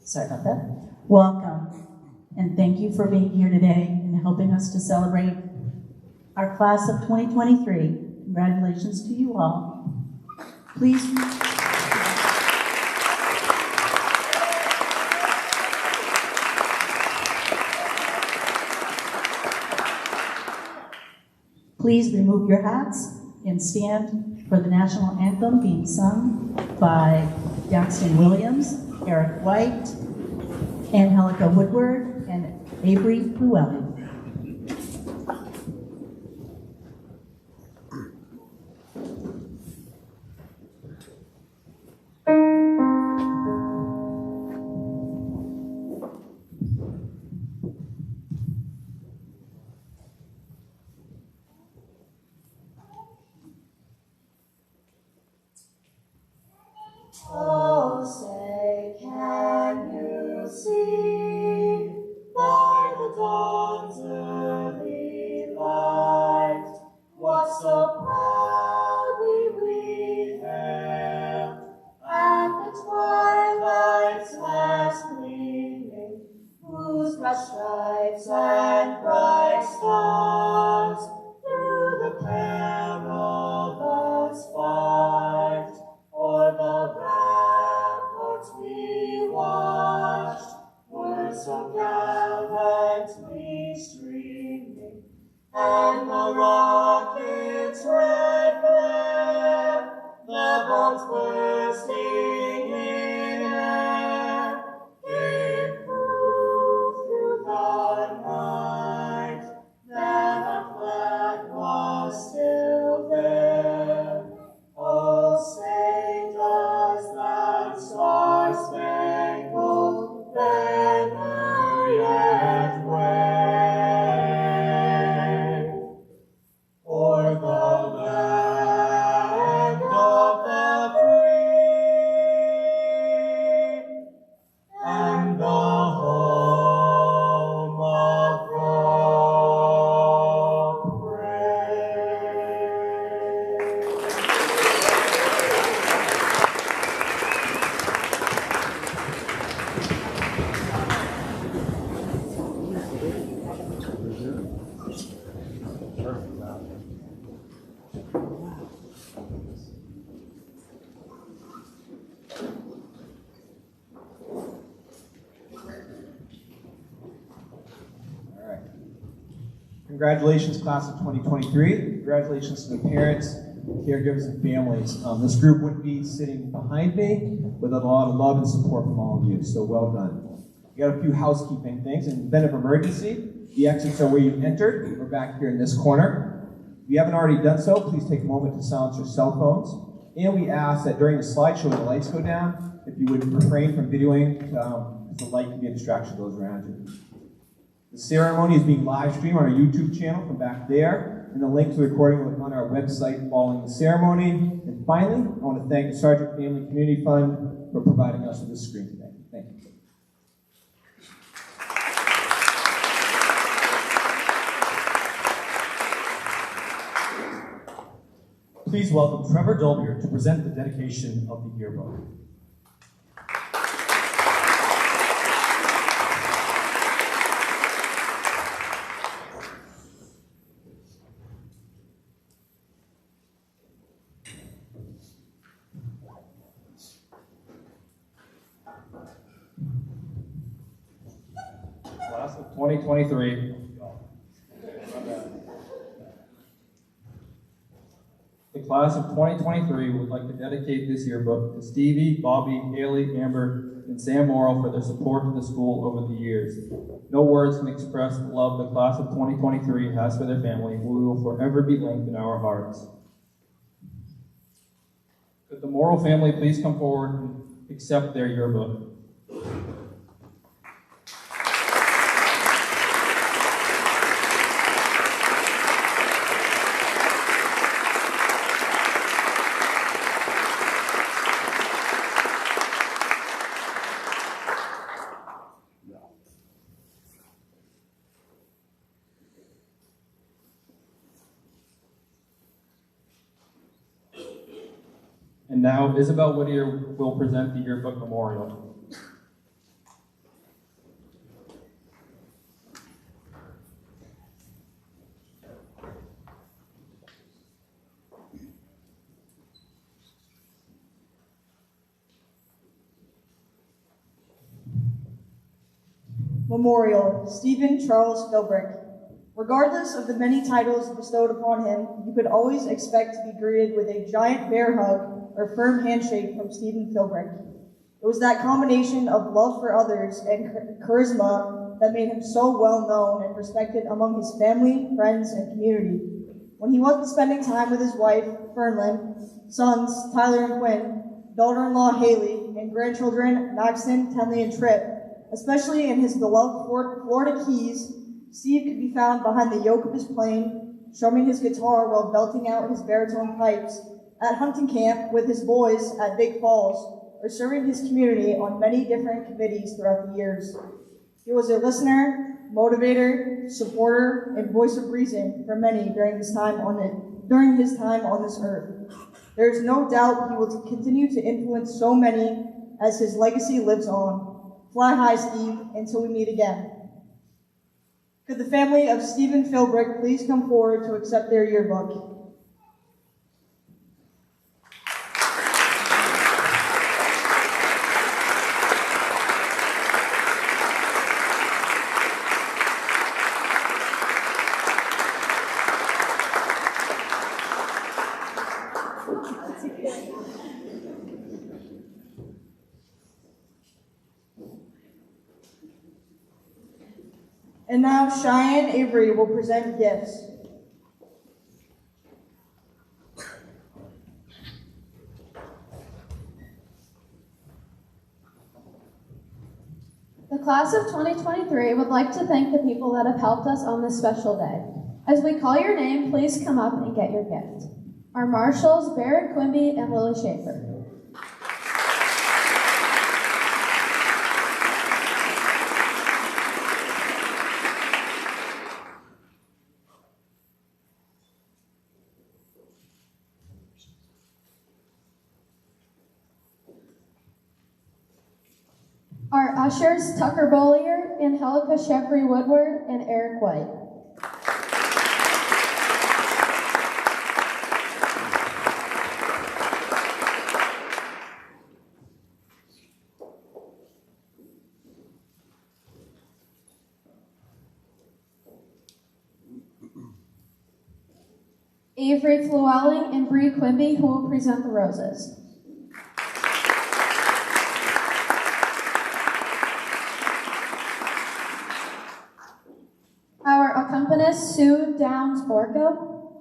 Sorry about that. Welcome, and thank you for being here today and helping us to celebrate our class of 2023. Congratulations to you all. Please. Please remove your hats and stand for the national anthem being sung by Daxton Williams, Eric White, Angelica Woodward, and Avery Llewellyn. Oh, say, can you see by the dawn's early light what so proudly we hailed at the twilight's last gleaming, whose bright stripes and bright stars through the perilous fight o'er the ramparts we watched were so gallantly streaming, and the rocket's red glare, the bombs bursting in air, gave proof through the night that our flag was still there. Oh, say, does that star-spangled banner yet wave o'er the land of the free and the home of the brave? All right. Congratulations, class of 2023. Congratulations to the parents, caregivers, and families. This group wouldn't be sitting behind me without a lot of love and support from all of you, so well done. We got a few housekeeping things. In the event of emergency, the exits are where you entered. We're back here in this corner. If you haven't already done so, please take a moment to silence your cell phones. And we ask that during the slideshow, when the lights go down, if you would refrain from videoing, as the light can be a distraction to those around you. The ceremony is being live streamed on our YouTube channel from back there, and the link to the recording will be on our website following the ceremony. And finally, I want to thank the Sargent Family Community Fund for providing us with this screen today. Thank you. Please welcome Trevor Dolbier to present the dedication of the yearbook. Class of 2023. The class of 2023 would like to dedicate this yearbook to Stevie, Bobby, Haley, Amber, and Sam Morrow for their support to the school over the years. No words can express the love the class of 2023 has for their family, who will forever be linked in our hearts. Could the Morrow family please come forward and accept their yearbook? And now Isabel Whittier will present the yearbook memorial. Memorial, Stephen Charles Philbrick. Regardless of the many titles bestowed upon him, you could always expect to be greeted with a giant bear hug or firm handshake from Stephen Philbrick. It was that combination of love for others and charisma that made him so well known and respected among his family, friends, and community. When he wasn't spending time with his wife, Fernlyn, sons, Tyler and Quinn, daughter-in-law, Haley, and grandchildren, Maxton, Tenley, and Tripp, especially in his beloved Florida Keys, Steve could be found behind the yoke of his plane, strumming his guitar while belting out his baritone pipes, at hunting camp with his boys at Big Falls, or serving his community on many different committees throughout the years. He was a listener, motivator, supporter, and voice of reason for many during his time on this earth. There is no doubt he will continue to influence so many as his legacy lives on. Fly high, Steve, until we meet again. Could the family of Stephen Philbrick please come forward to accept their yearbook? And now Cheyenne Avery will present gifts. The class of 2023 would like to thank the people that have helped us on this special day. As we call your name, please come up and get your gift. Our marshals, Barrett Quimby and Lily Schaefer. Our ushers, Tucker Bollier, Angelica Sheffrey Woodward, and Eric White. Avery Flewelling and Bree Quimby, who will present the roses. Our accompanist, Sue Downs Borko.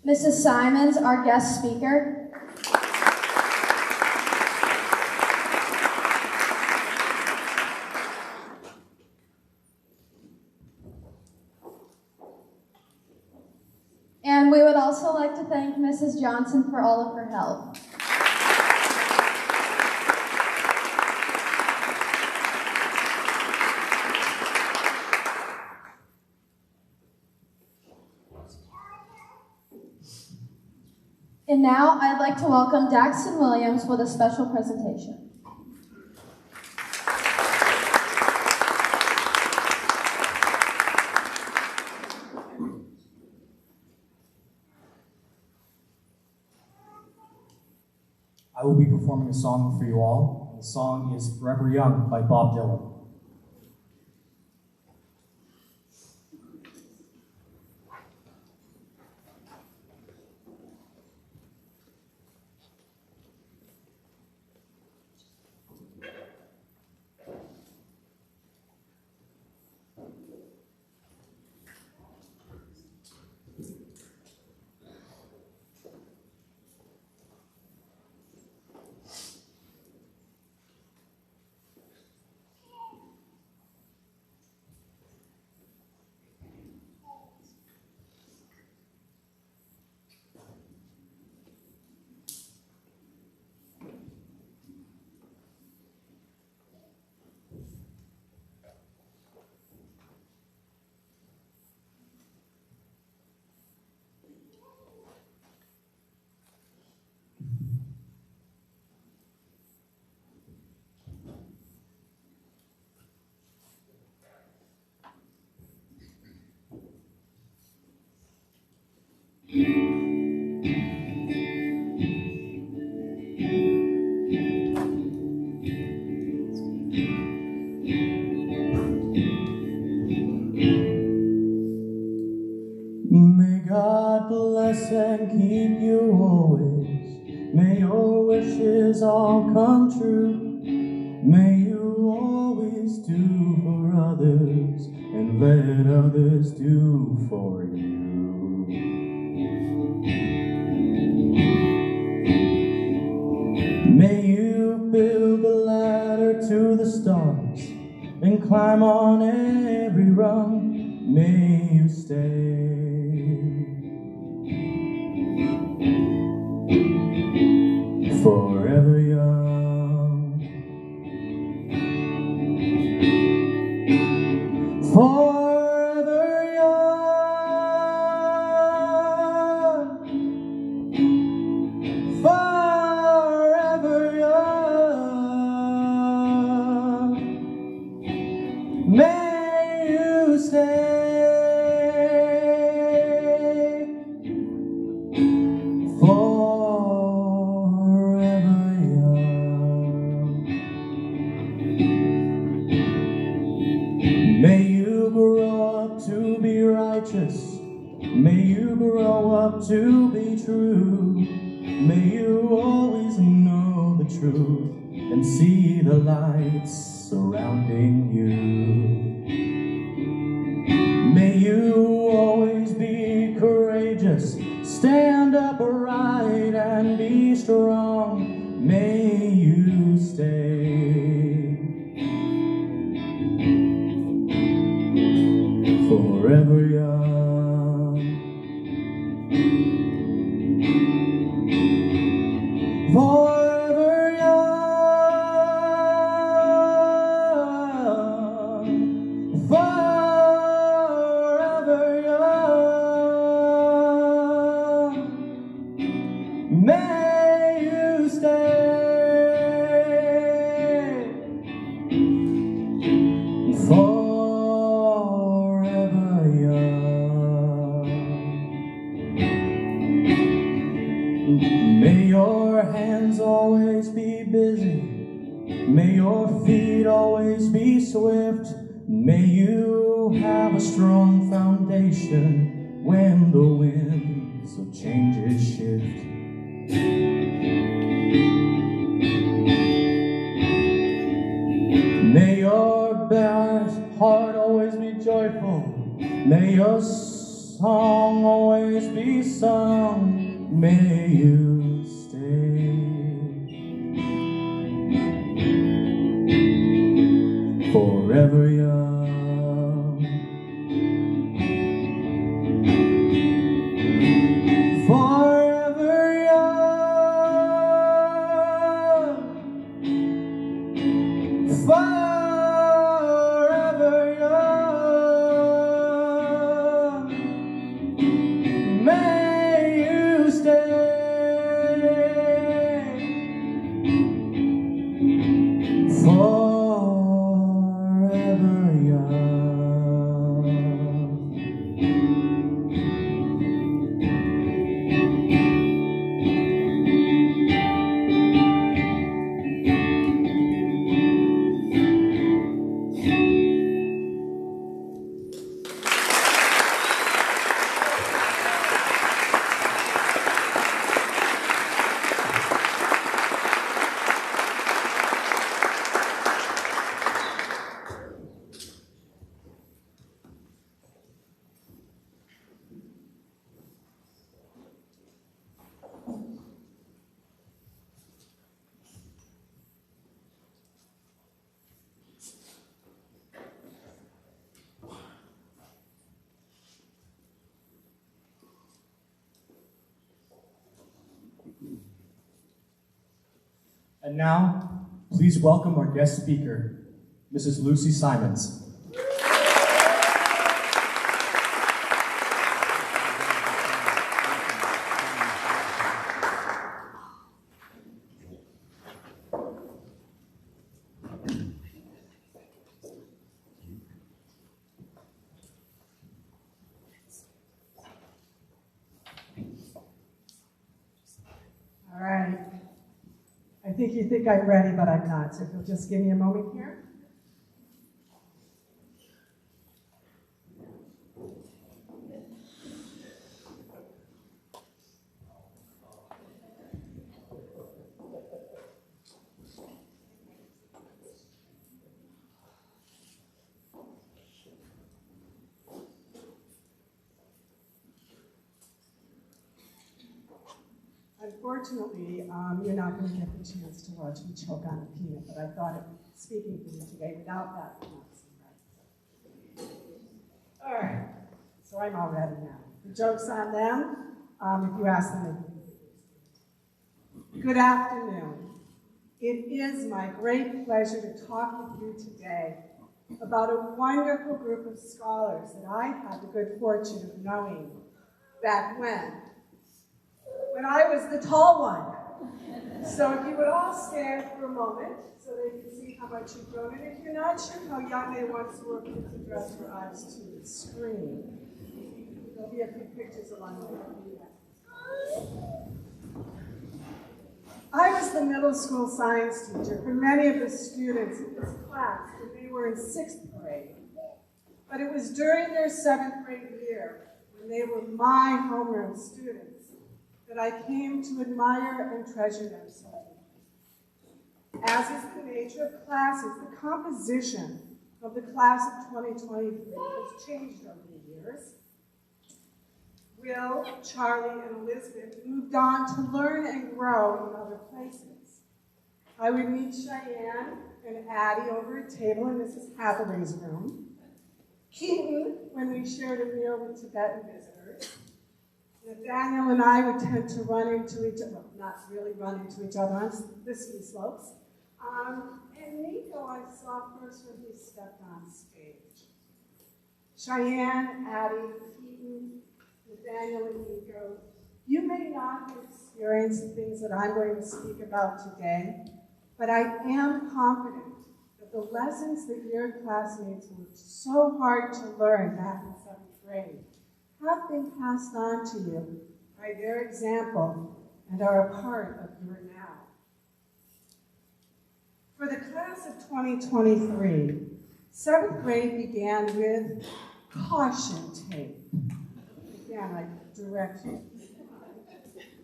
Mrs. Simons, our guest speaker. And we would also like to thank Mrs. Johnson for all of her help. And now I'd like to welcome Daxton Williams with a special presentation. I will be performing a song for you all. The song is Forever Young by Bob Dylan. May God bless and keep you always. May your wishes all come true. May you always do for others and let others do for you. May you build a ladder to the stars and climb on every rung. May you stay forever young, forever young, forever young. May you stay forever young. May you grow up to be righteous. May you grow up to be true. May you always know the truth and see the lights surrounding you. May you always be courageous, stand upright and be strong. May you stay forever young, forever young, forever young. May you stay forever young. May your hands always be busy. May your feet always be swift. May you have a strong foundation when the winds of changes shift. May your heart always be joyful. May your song always be sung. May you stay forever young, forever young, forever young. May you stay forever young. And now, please welcome our guest speaker, Mrs. Lucy Simons. All right. I think you think I'm ready, but I'm not, so if you'll just give me a moment here. Unfortunately, you're not going to get the chance to watch me choke on a peanut, but I thought of speaking for you today without that would not seem right. All right, so I'm all ready now. The joke's on them. If you ask them, they can. Good afternoon. It is my great pleasure to talk with you today about a wonderful group of scholars that I had the good fortune of knowing back when I was the tall one. So if you would all stand for a moment so they can see how much you've grown. And if you're not sure how young they once were, please address your eyes to the screen. There'll be a few pictures along the way. I was the middle school science teacher for many of the students in this class when they were in 6th grade. But it was during their 7th grade year, when they were my homeroom students, that I came to admire and treasure them so much. As is the nature of classes, the composition of the class of 2023 has changed over the years. Will, Charlie, and Elizabeth moved on to learn and grow in other places. I would meet Cheyenne and Addie over a table in Mrs. Hathaway's room. Keaton, when we shared a meal with Tibetan visitors. Nathaniel and I would tend to run into each other, well, not really run into each other on the ski slopes. And Nico I saw first when he stepped on stage. Cheyenne, Addie, Keaton, Nathaniel, and Nico, you may not have experienced the things that I'm going to speak about today, but I am confident that the lessons that your classmates worked so hard to learn back in 7th grade have been passed on to you by their example and are a part of your now. For the class of 2023, 7th grade began with caution tape. Again, I direct you.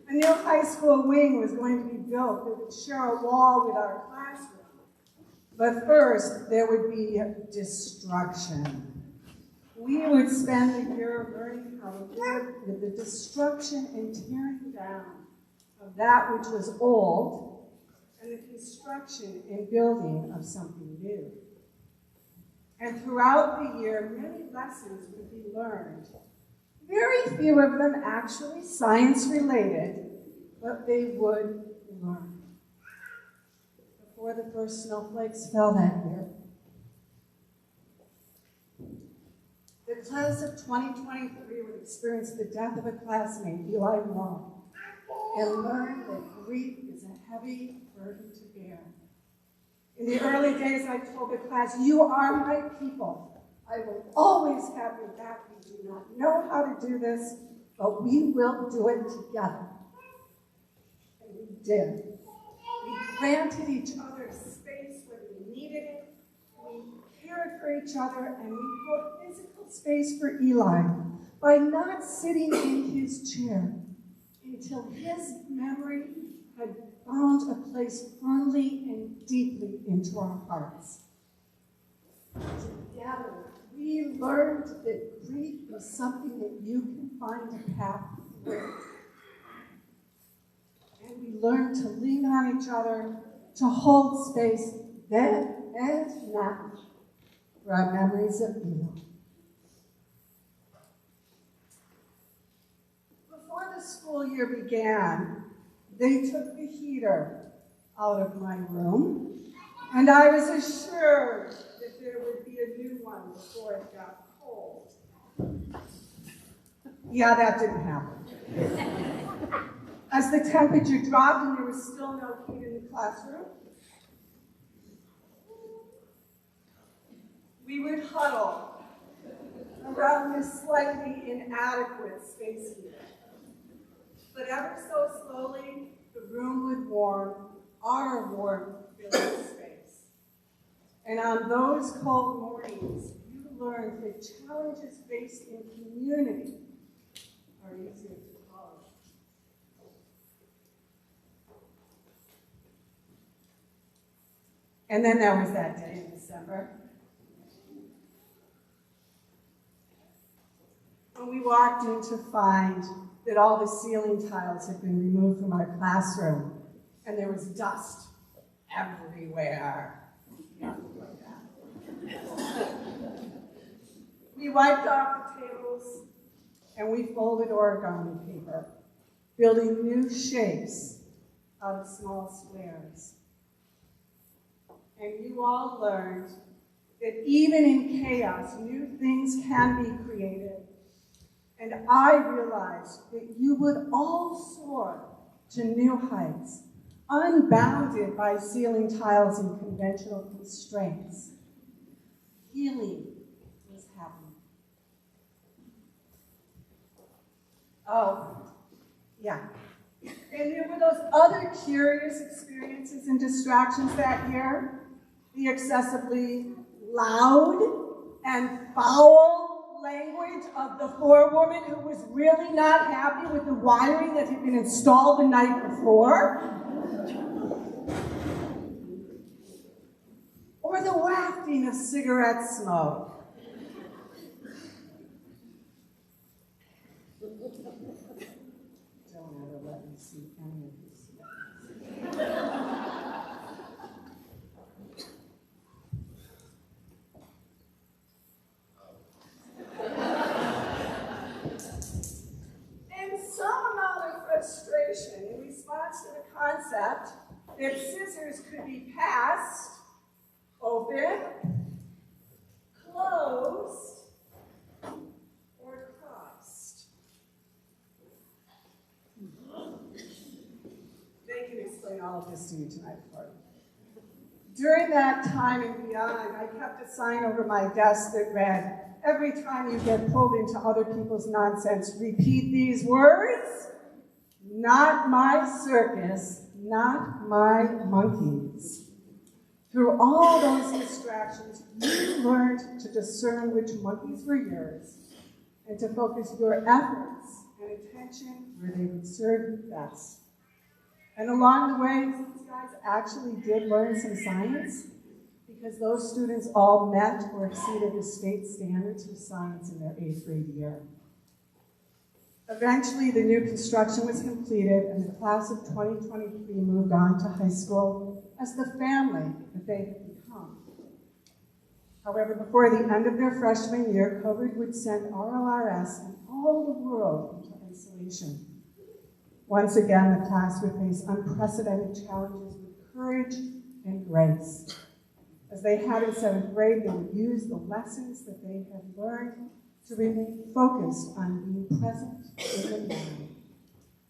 A new high school wing was going to be built that would share a wall with our classroom. But first, there would be destruction. We would spend the year learning how to live with the destruction and tearing down of that which was old and the construction and building of something new. And throughout the year, many lessons would be learned. Very few of them actually science-related, but they would learn. Before the first snowflakes fell that year, the class of 2023 would experience the death of a classmate, Eli Morrow, and learn that grief is a heavy burden to bear. In the early days, I told the class, you are my people. I will always have your back. We do not know how to do this, but we will do it together. And we did. We granted each other space when we needed it. We cared for each other, and we held physical space for Eli by not sitting in his chair until his memory had found a place firmly and deeply into our hearts. Together, we learned that grief was something that you can find a path through. And we learned to lean on each other, to hold space then and now for our memories of Eli. Before the school year began, they took the heater out of my room, and I was assured that there would be a new one before it got cold. Yeah, that didn't happen. As the temperature dropped and there was still no heat in the classroom, we would huddle around this slightly inadequate space heater. But ever so slowly, the room would warm, our warm village space. And on those cold mornings, you learned that challenges faced in community are easier to tolerate. And then there was that day in December when we walked in to find that all the ceiling tiles had been removed from our classroom and there was dust everywhere. Yeah, like that. We wiped off the tables and we folded origami paper, building new shapes out of small squares. And you all learned that even in chaos, new things can be created. And I realized that you would all soar to new heights, unbounded by ceiling tiles and conventional constraints. Healing was happening. Oh, yeah. And there were those other curious experiences and distractions that year. The excessively loud and foul language of the forewoman who was really not happy with the wiring that had been installed the night before. Or the wafting of cigarette smoke. Don't ever let me see any of these smells. Frustration in response to the concept that scissors could be passed, open, closed, or crossed. They can explain all of this to you tonight, Cory. During that time and beyond, I kept a sign over my desk that read, "Every time you get pulled into other people's nonsense, repeat these words. Not my circus, not my monkeys." Through all those distractions, you learned to discern which monkeys were yours and to focus your efforts and attention where they would serve you best. And along the way, these guys actually did learn some science because those students all met or exceeded the state standards for science in their 8th grade year. Eventually, the new construction was completed and the class of 2023 moved on to high school as the family that they had become. However, before the end of their freshman year, COVID would send RLRS and all the world into isolation. Once again, the class would face unprecedented challenges with courage and grace. As they had in 7th grade, they would use the lessons that they had learned to remain focused on being present in the moment,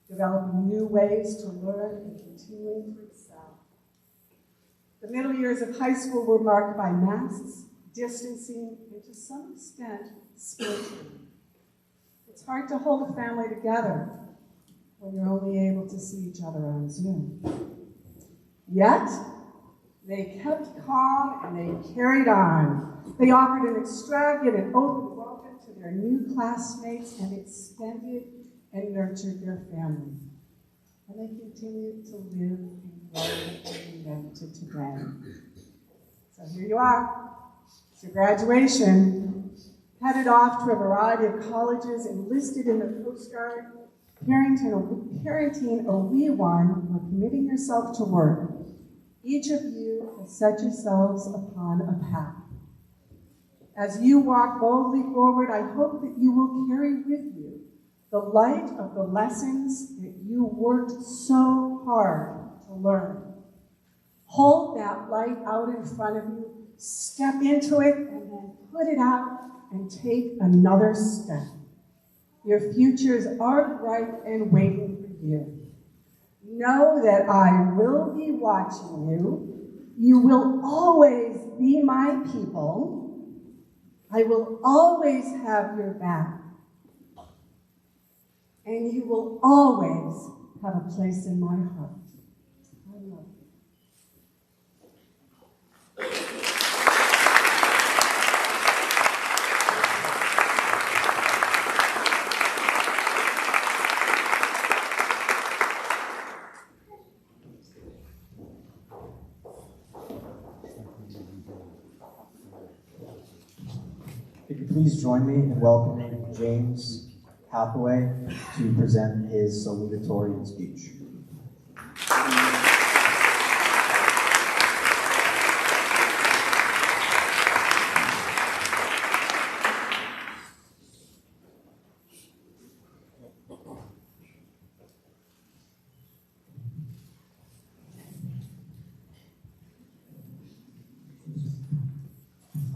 developing new ways to learn and continuing to excel. The middle years of high school were marked by masks, distancing, and to some extent, spiritually. It's hard to hold a family together when you're only able to see each other on Zoom. Yet, they kept calm and they carried on. They offered an extravagant and open welcome to their new classmates and extended and nurtured their family. And they continued to live and grow and invent to today. So here you are. It's your graduation. Headed off to a variety of colleges, enlisted in the Coast Guard, parenting a wee one, or committing yourself to work. Each of you has set yourselves upon a path. As you walk boldly forward, I hope that you will carry with you the light of the lessons that you worked so hard to learn. Hold that light out in front of you, step into it, and then put it out and take another step. Your futures are bright and waiting for you. Know that I will be watching you. You will always be my people. I will always have your back. And you will always have a place in my heart. I love you. Could you please join me in welcoming James Hathaway to present his salutatorian speech?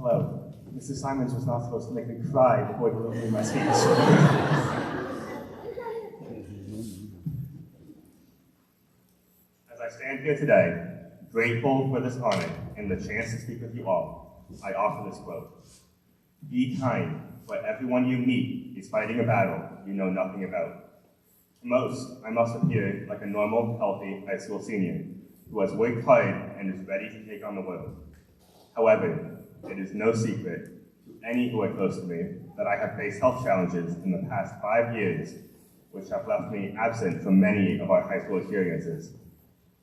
Hello. Mrs. Simons was not supposed to make me cry before delivering my speech. As I stand here today, grateful for this honor and the chance to speak with you all, I offer this quote. Be kind, for everyone you meet is fighting a battle you know nothing about. To most, I must appear like a normal, healthy high school senior who has worked hard and is ready to take on the world. However, it is no secret to any who are close to me that I have faced health challenges in the past 5 years, which have left me absent from many of our high school experiences.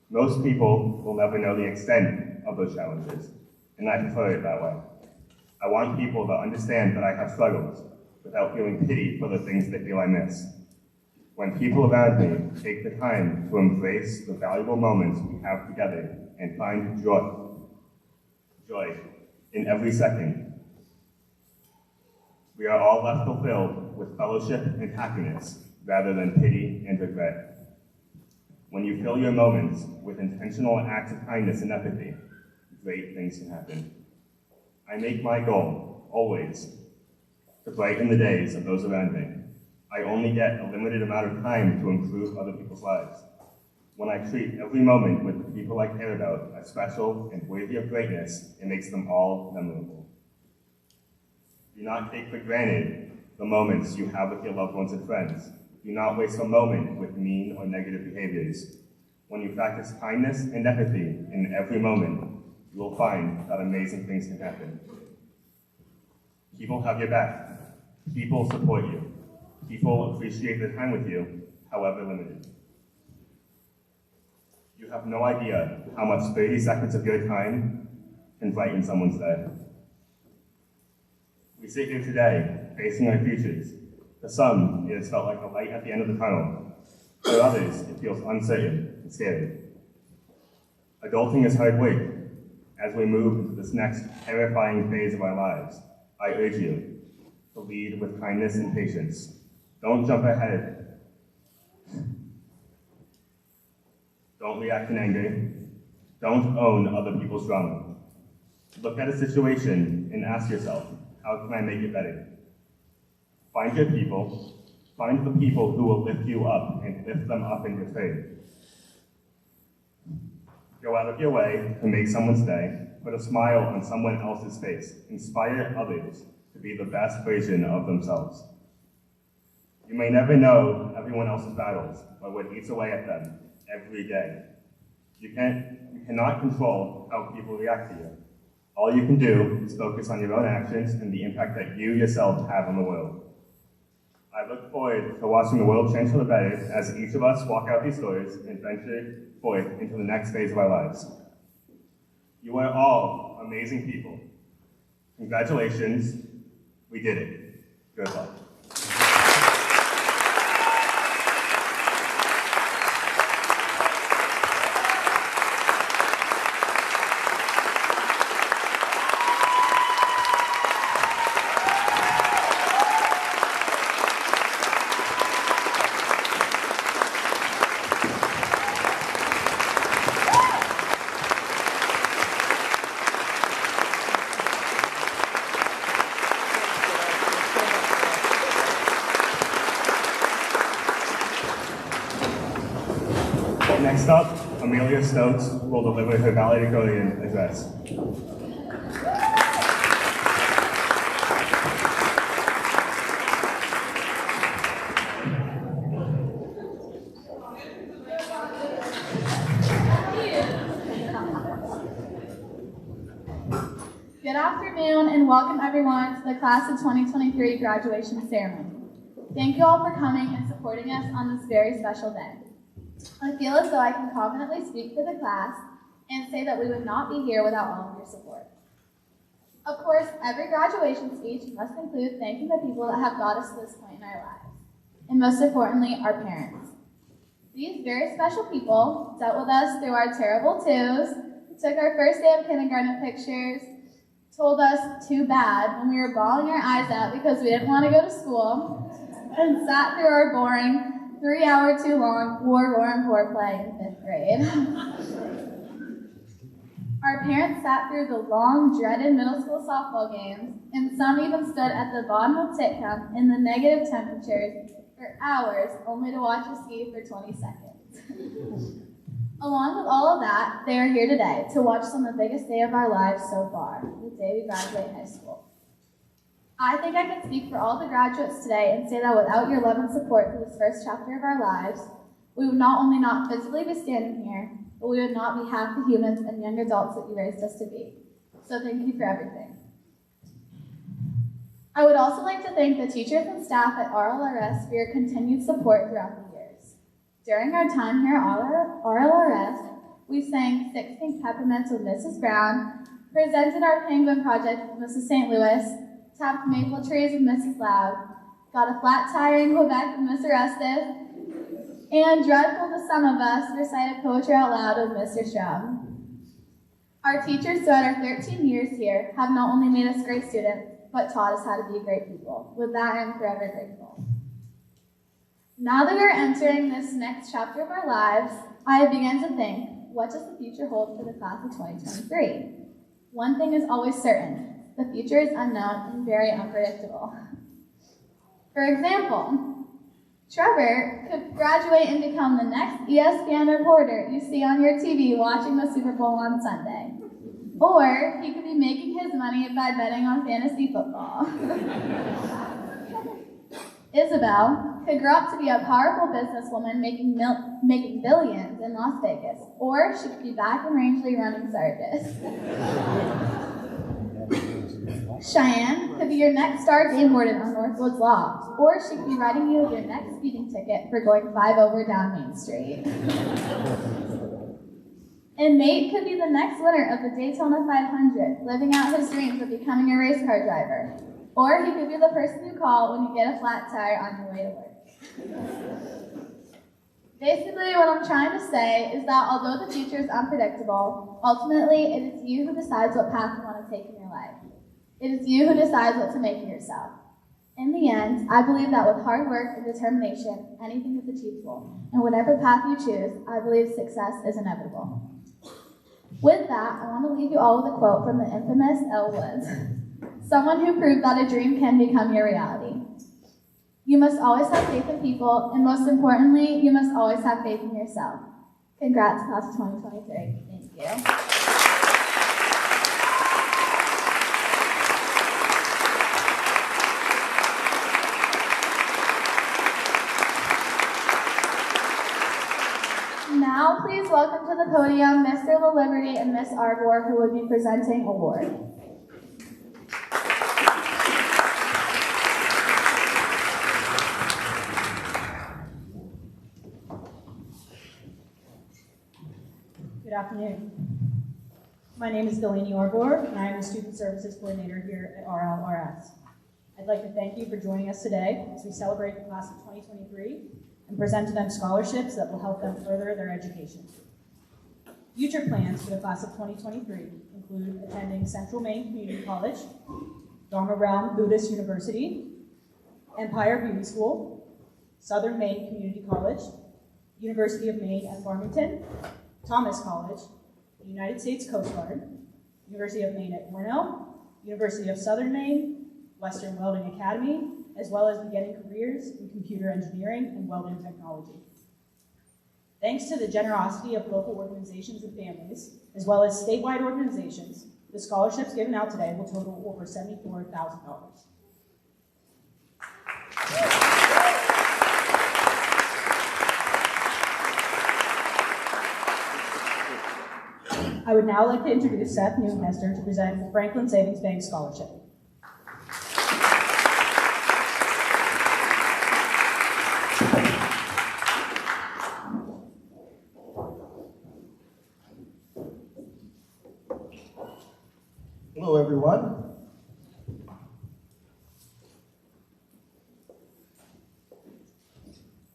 Most people will never know the extent of those challenges, and I prefer it that way. I want people to understand that I have struggles without feeling pity for the things they feel I miss. When people around me take the time to embrace the valuable moments we have together and find joy in every second, we are all left fulfilled with fellowship and happiness rather than pity and regret. When you fill your moments with intentional acts of kindness and empathy, great things can happen. I make my goal, always, to brighten the days of those around me. I only get a limited amount of time to improve other people's lives. When I treat every moment with the people I care about as special and worthy of greatness, it makes them all memorable. Do not take for granted the moments you have with your loved ones and friends. Do not waste a moment with mean or negative behaviors. When you practice kindness and empathy in every moment, you will find that amazing things can happen. People have your back. People support you. People appreciate their time with you, however limited. You have no idea how much 30 seconds of your time can brighten someone's day. We sit here today, facing our futures. For some, it has felt like a light at the end of the tunnel. For others, it feels uncertain and scary. Adulting is hard work. As we move into this next terrifying phase of our lives, I urge you to lead with kindness and patience. Don't jump ahead. Don't react in anger. Don't own other people's drama. Look at a situation and ask yourself, how can I make it better? Find your people. Find the people who will lift you up and lift them up in return. Go out of your way to make someone's day. Put a smile on someone else's face. Inspire others to be the best version of themselves. You may never know everyone else's battles, but what eats away at them every day. You cannot control how people react to you. All you can do is focus on your own actions and the impact that you yourself have on the world. I look forward to watching the world change for the better as each of us walk out these doors and venture forth into the next phase of our lives. You are all amazing people. Congratulations, we did it. Good luck. Next up, Amelia Stokes will deliver her valedictorian address. Good afternoon and welcome everyone to the Class of 2023 graduation ceremony. Thank you all for coming and supporting us on this very special day. I feel as though I can confidently speak for the class and say that we would not be here without all of your support. Of course, every graduation speech must include thanking the people that have got us to this point in our lives, and most importantly, our parents. These very special people dealt with us through our terrible twos, took our first day of kindergarten pictures, told us too bad when we were bawling our eyes out because we didn't want to go to school, and sat through our boring 3-hour too long War and Poor play in 5th grade. Our parents sat through the long, dreaded middle school softball games, and some even stood at the bottom of Titcomb in the negative temperatures for hours only to watch us ski for 20 seconds. Along with all of that, they are here today to watch on the biggest day of our lives so far, the day we graduate high school. I think I can speak for all the graduates today and say that without your love and support for this first chapter of our lives, we would not only not physically be standing here, but we would not be half the humans and young adults that you raised us to be. So thank you for everything. I would also like to thank the teachers and staff at RLRS for your continued support throughout the years. During our time here at RLRS, we sang 6 Pink Peppermints with Mrs. Brown, presented our Penguin Project with Mrs. St. Louis, tapped maple trees with Mrs. Loud, got a flat tire in Quebec with Mr. Estes, and dreadful to some of us, recited poetry out loud with Mr. Strum. Our teachers throughout our 13 years here have not only made us great students, but taught us how to be great people. With that, I am forever grateful. Now that we're entering this next chapter of our lives, I have begun to think, what does the future hold for the class of 2023? One thing is always certain. The future is unknown and very unpredictable. For example, Trevor could graduate and become the next ESPN reporter you see on your TV watching the Super Bowl on Sunday. Or he could be making his money by betting on fantasy football. Isabel could grow up to be a powerful businesswoman making billions in Las Vegas. Or she could be back in Rangeley running Sargis. Cheyenne could be your next star game warden on Northwoods Law, or she could be writing you your next speeding ticket for going 5 over down Main Street. And Nate could be the next winner of the Daytona 500, living out his dreams of becoming a race car driver. Or he could be the person you call when you get a flat tire on your way to work. Basically, what I'm trying to say is that although the future is unpredictable, ultimately it is you who decides what path you want to take in your life. It is you who decides what to make of yourself. In the end, I believe that with hard work and determination, anything is achievable. And whatever path you choose, I believe success is inevitable. With that, I want to leave you all with a quote from the infamous Elle Woods. Someone who proved that a dream can become your reality. You must always have faith in people, and most importantly, you must always have faith in yourself. Congrats, class of 2023. Thank you. Now, please welcome to the podium Mr. LaLiberty and Miss Arbor, who will be presenting awards. Good afternoon. My name is Delaney Arbor, and I am the Student Services Coordinator here at RLRS. I'd like to thank you for joining us today as we celebrate the class of 2023 and present to them scholarships that will help them further their education. Future plans for the class of 2023 include attending Central Maine Community College, Dharma Brown Buddhist University, Empire Beauty School, Southern Maine Community College, University of Maine at Farmington, Thomas College, the United States Coast Guard, University of Maine at Orono, University of Southern Maine, Western Welding Academy, as well as beginning careers in computer engineering and welding technology. Thanks to the generosity of local organizations and families, as well as statewide organizations, the scholarships given out today will total over $74,000. I would now like to introduce Seth Newhester to present the Franklin Savings Bank Scholarship. Hello, everyone.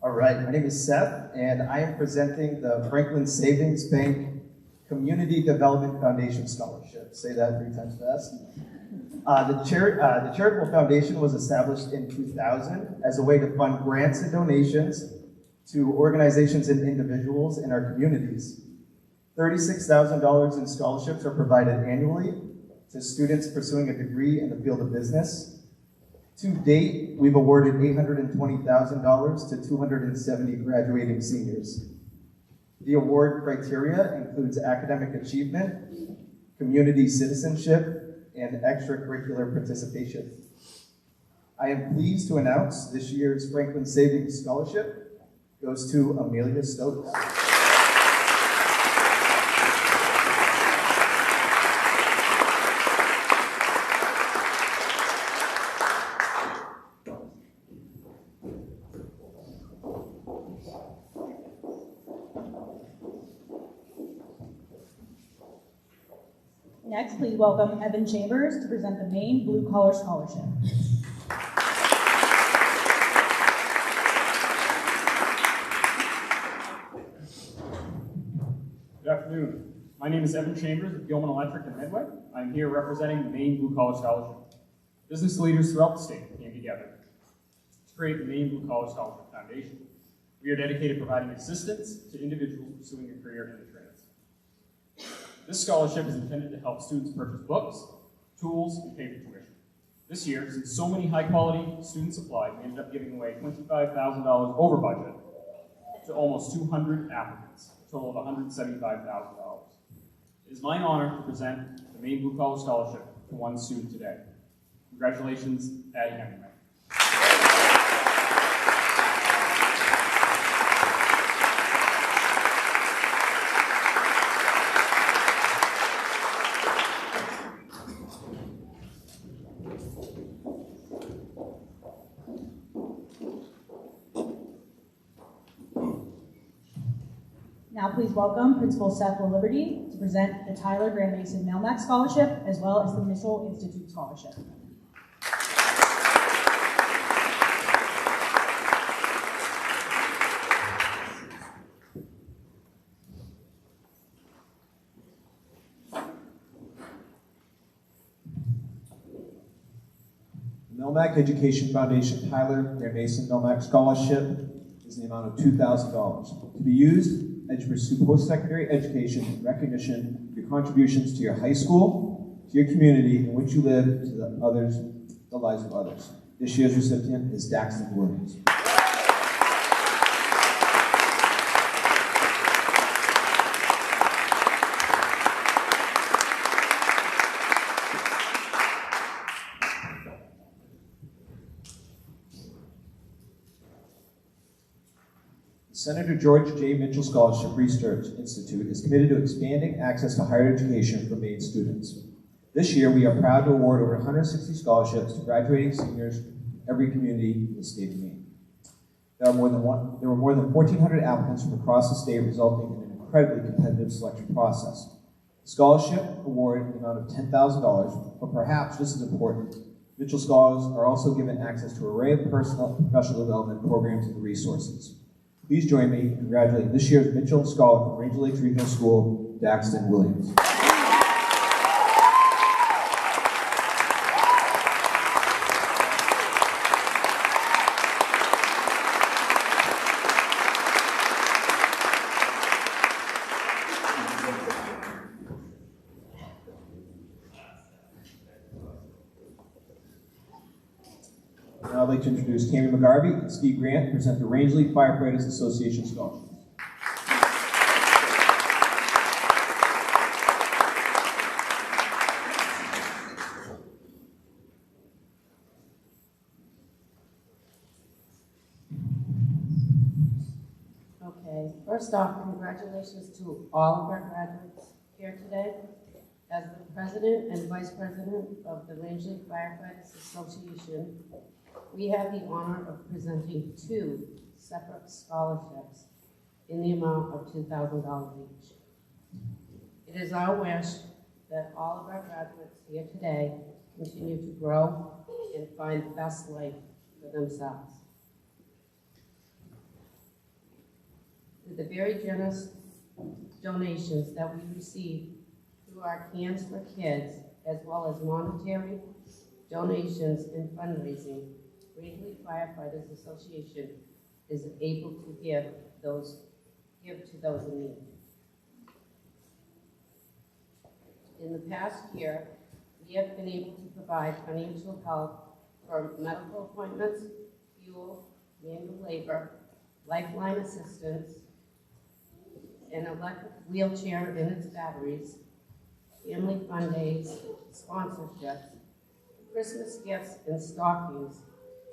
All right, my name is Seth, and I am presenting the Franklin Savings Bank Community Development Foundation Scholarship. Say that 3 times fast. The charitable foundation was established in 2000 as a way to fund grants and donations to organizations and individuals in our communities. $36,000 in scholarships are provided annually to students pursuing a degree in the field of business. To date, we've awarded $820,000 to 270 graduating seniors. The award criteria includes academic achievement, community citizenship, and extracurricular participation. I am pleased to announce this year's Franklin Savings Scholarship goes to Amelia Stokes. Next, please welcome Evan Chambers to present the Maine Blue Collar Scholarship. Good afternoon. My name is Evan Chambers of Gilman Electric in Medway. I'm here representing the Maine Blue Collar Scholarship. Business leaders throughout the state came together to create the Maine Blue Collar Scholarship Foundation. We are dedicated to providing assistance to individuals pursuing a career in the trades. This scholarship is intended to help students purchase books, tools, and pay for tuition. This year, since so many high-quality students applied, we ended up giving away $25,000 over budget to almost 200 applicants, a total of $175,000. It is my honor to present the Maine Blue Collar Scholarship to one student today. Congratulations, Addie Hemingway. Now please welcome Principal Seth Liberty to present the Tyler Graham Mason Melmac Scholarship as well as the Mitchell Institute Scholarship. The Melmac Education Foundation Tyler Graham Mason Melmac Scholarship is in the amount of $2,000 to be used as you pursue post-secondary education in recognition of your contributions to your high school, to your community in which you live, to the lives of others. This year's recipient is Daxton Williams. Senator George J. Mitchell Scholarship Research Institute is committed to expanding access to higher education for Maine students. This year, we are proud to award over 160 scholarships to graduating seniors in every community in the state of Maine. There were more than 1,400 applicants from across the state, resulting in an incredibly competitive selection process. The scholarship award in the amount of $10,000, but perhaps just as important, Mitchell Scholars are also given access to an array of personal and professional development programs and resources. Please join me in congratulating this year's Mitchell Scholar from Ranger Lakes Regional School, Daxton Williams. Now I'd like to introduce Tammy McGarvey and Steve Grant to present the Rangeley Firefighters Association Scholarships. Okay, first off, congratulations to all of our graduates here today. As the President and Vice President of the Rangeley Firefighters Association, we have the honor of presenting 2 separate scholarships in the amount of $2,000 each. It is our wish that all of our graduates here today continue to grow and find the best life for themselves. With the very generous donations that we receive through our Cans for Kids, as well as monetary donations and fundraising, Rangeley Firefighters Association is able to give to those in need. In the past year, we have been able to provide financial help for medical appointments, fuel, manual labor, lifeline assistance, an electric wheelchair and its batteries, family fun days, sponsorships, Christmas gifts and stockings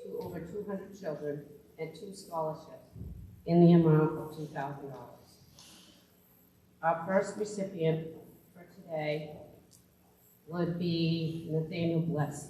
to over 200 children and 2 scholarships in the amount of $2,000. Our first recipient for today would be Nathaniel Bliss.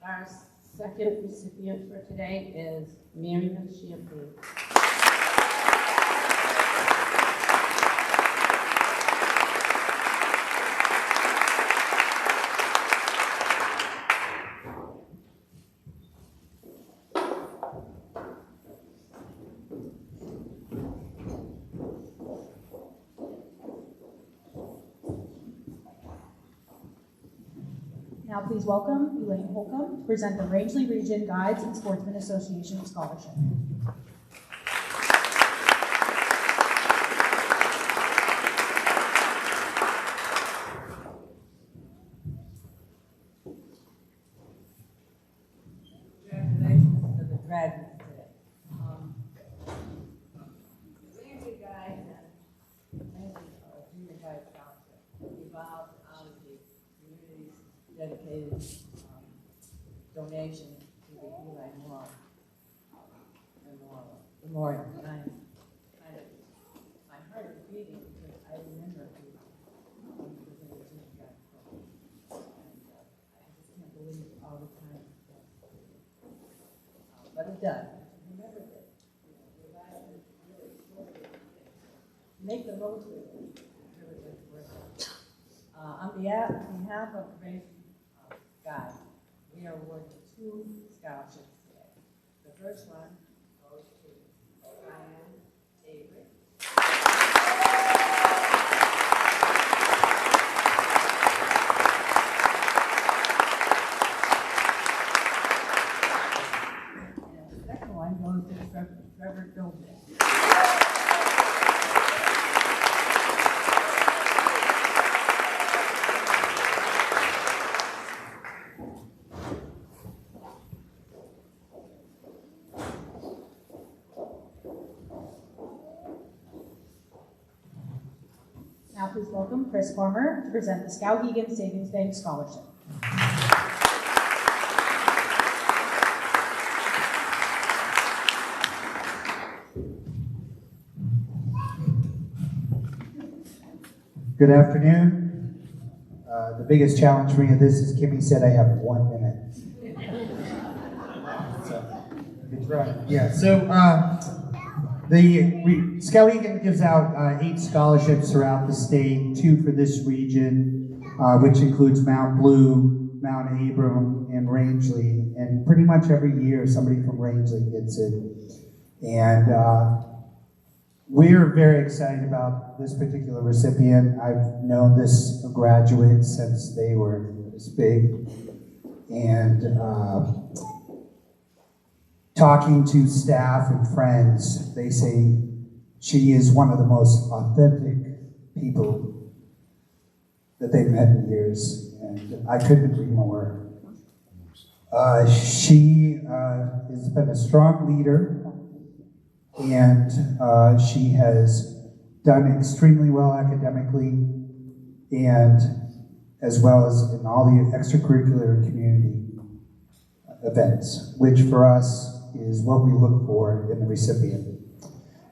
Our second recipient for today is Marion Champagne. Now please welcome Elaine Holcomb to present the Rangeley Region Guides and Sportsmen Association Scholarship. Congratulations to the graduates today. The Rangeley Guides and Rangeley Junior Guide Scholarship evolved out of the community's dedicated donation to the Eli Memorial. And my heart is beating because I remember when he was in the Junior Guide program. And I just can't believe all the time. But it does. Remember that. Your life is really short. Make the most of it. Really is worth it. On behalf of the Rangeley Guide, we are awarding 2 scholarships today. The first one goes to Diane Avery. And the second one goes to Trevor Dobin. Now please welcome Chris Farmer to present the Skowhegan Savings Bank Scholarship. Good afternoon. The biggest challenge for me of this is Kimmy said I have 1 minute. So, good try. Yeah, so Skowhegan gives out 8 scholarships throughout the state, 2 for this region, which includes Mount Blue, Mount Abram, and Rangeley. And pretty much every year somebody from Rangeley gets it. And we're very excited about this particular recipient. I've known this graduate since they were this big. And talking to staff and friends, they say she is one of the most authentic people that they've met in years. And I couldn't agree more. She has been a strong leader. and she has done extremely well academically, and as well as in all the extracurricular and community events, which for us is what we look for in the recipient.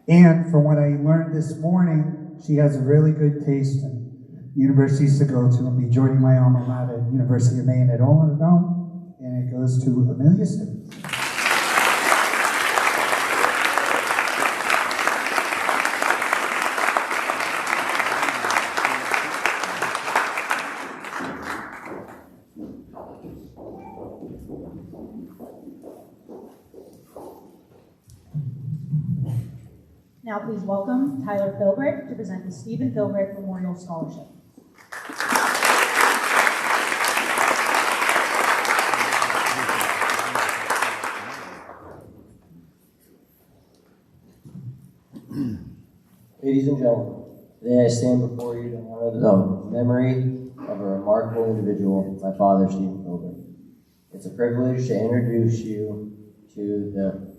And from what I learned this morning, she has a really good taste in universities to go to, and be joining my alma mater, University of Maine at Owensboro, and it goes to Amelia Stewart. Now please welcome Tyler Philbrick to present the Stephen Philbrick Memorial Scholarship. Ladies and gentlemen, today I stand before you to honor the memory of a remarkable individual, my father, Stephen Philbrick. It's a privilege to introduce you to the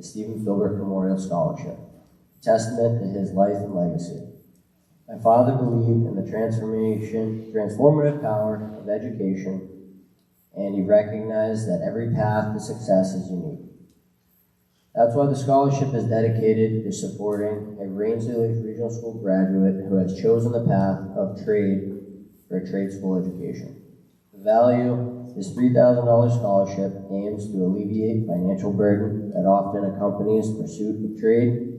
Stephen Philbrick Memorial Scholarship, a testament to his life and legacy. My father believed in the transformative power of education, and he recognized that every path to success is unique. That's why the scholarship is dedicated to supporting a Rangeley Lakes Regional School graduate who has chosen the path of trade for a trade school education. The value This $3,000 scholarship aims to alleviate financial burden that often accompanies pursuit of trade,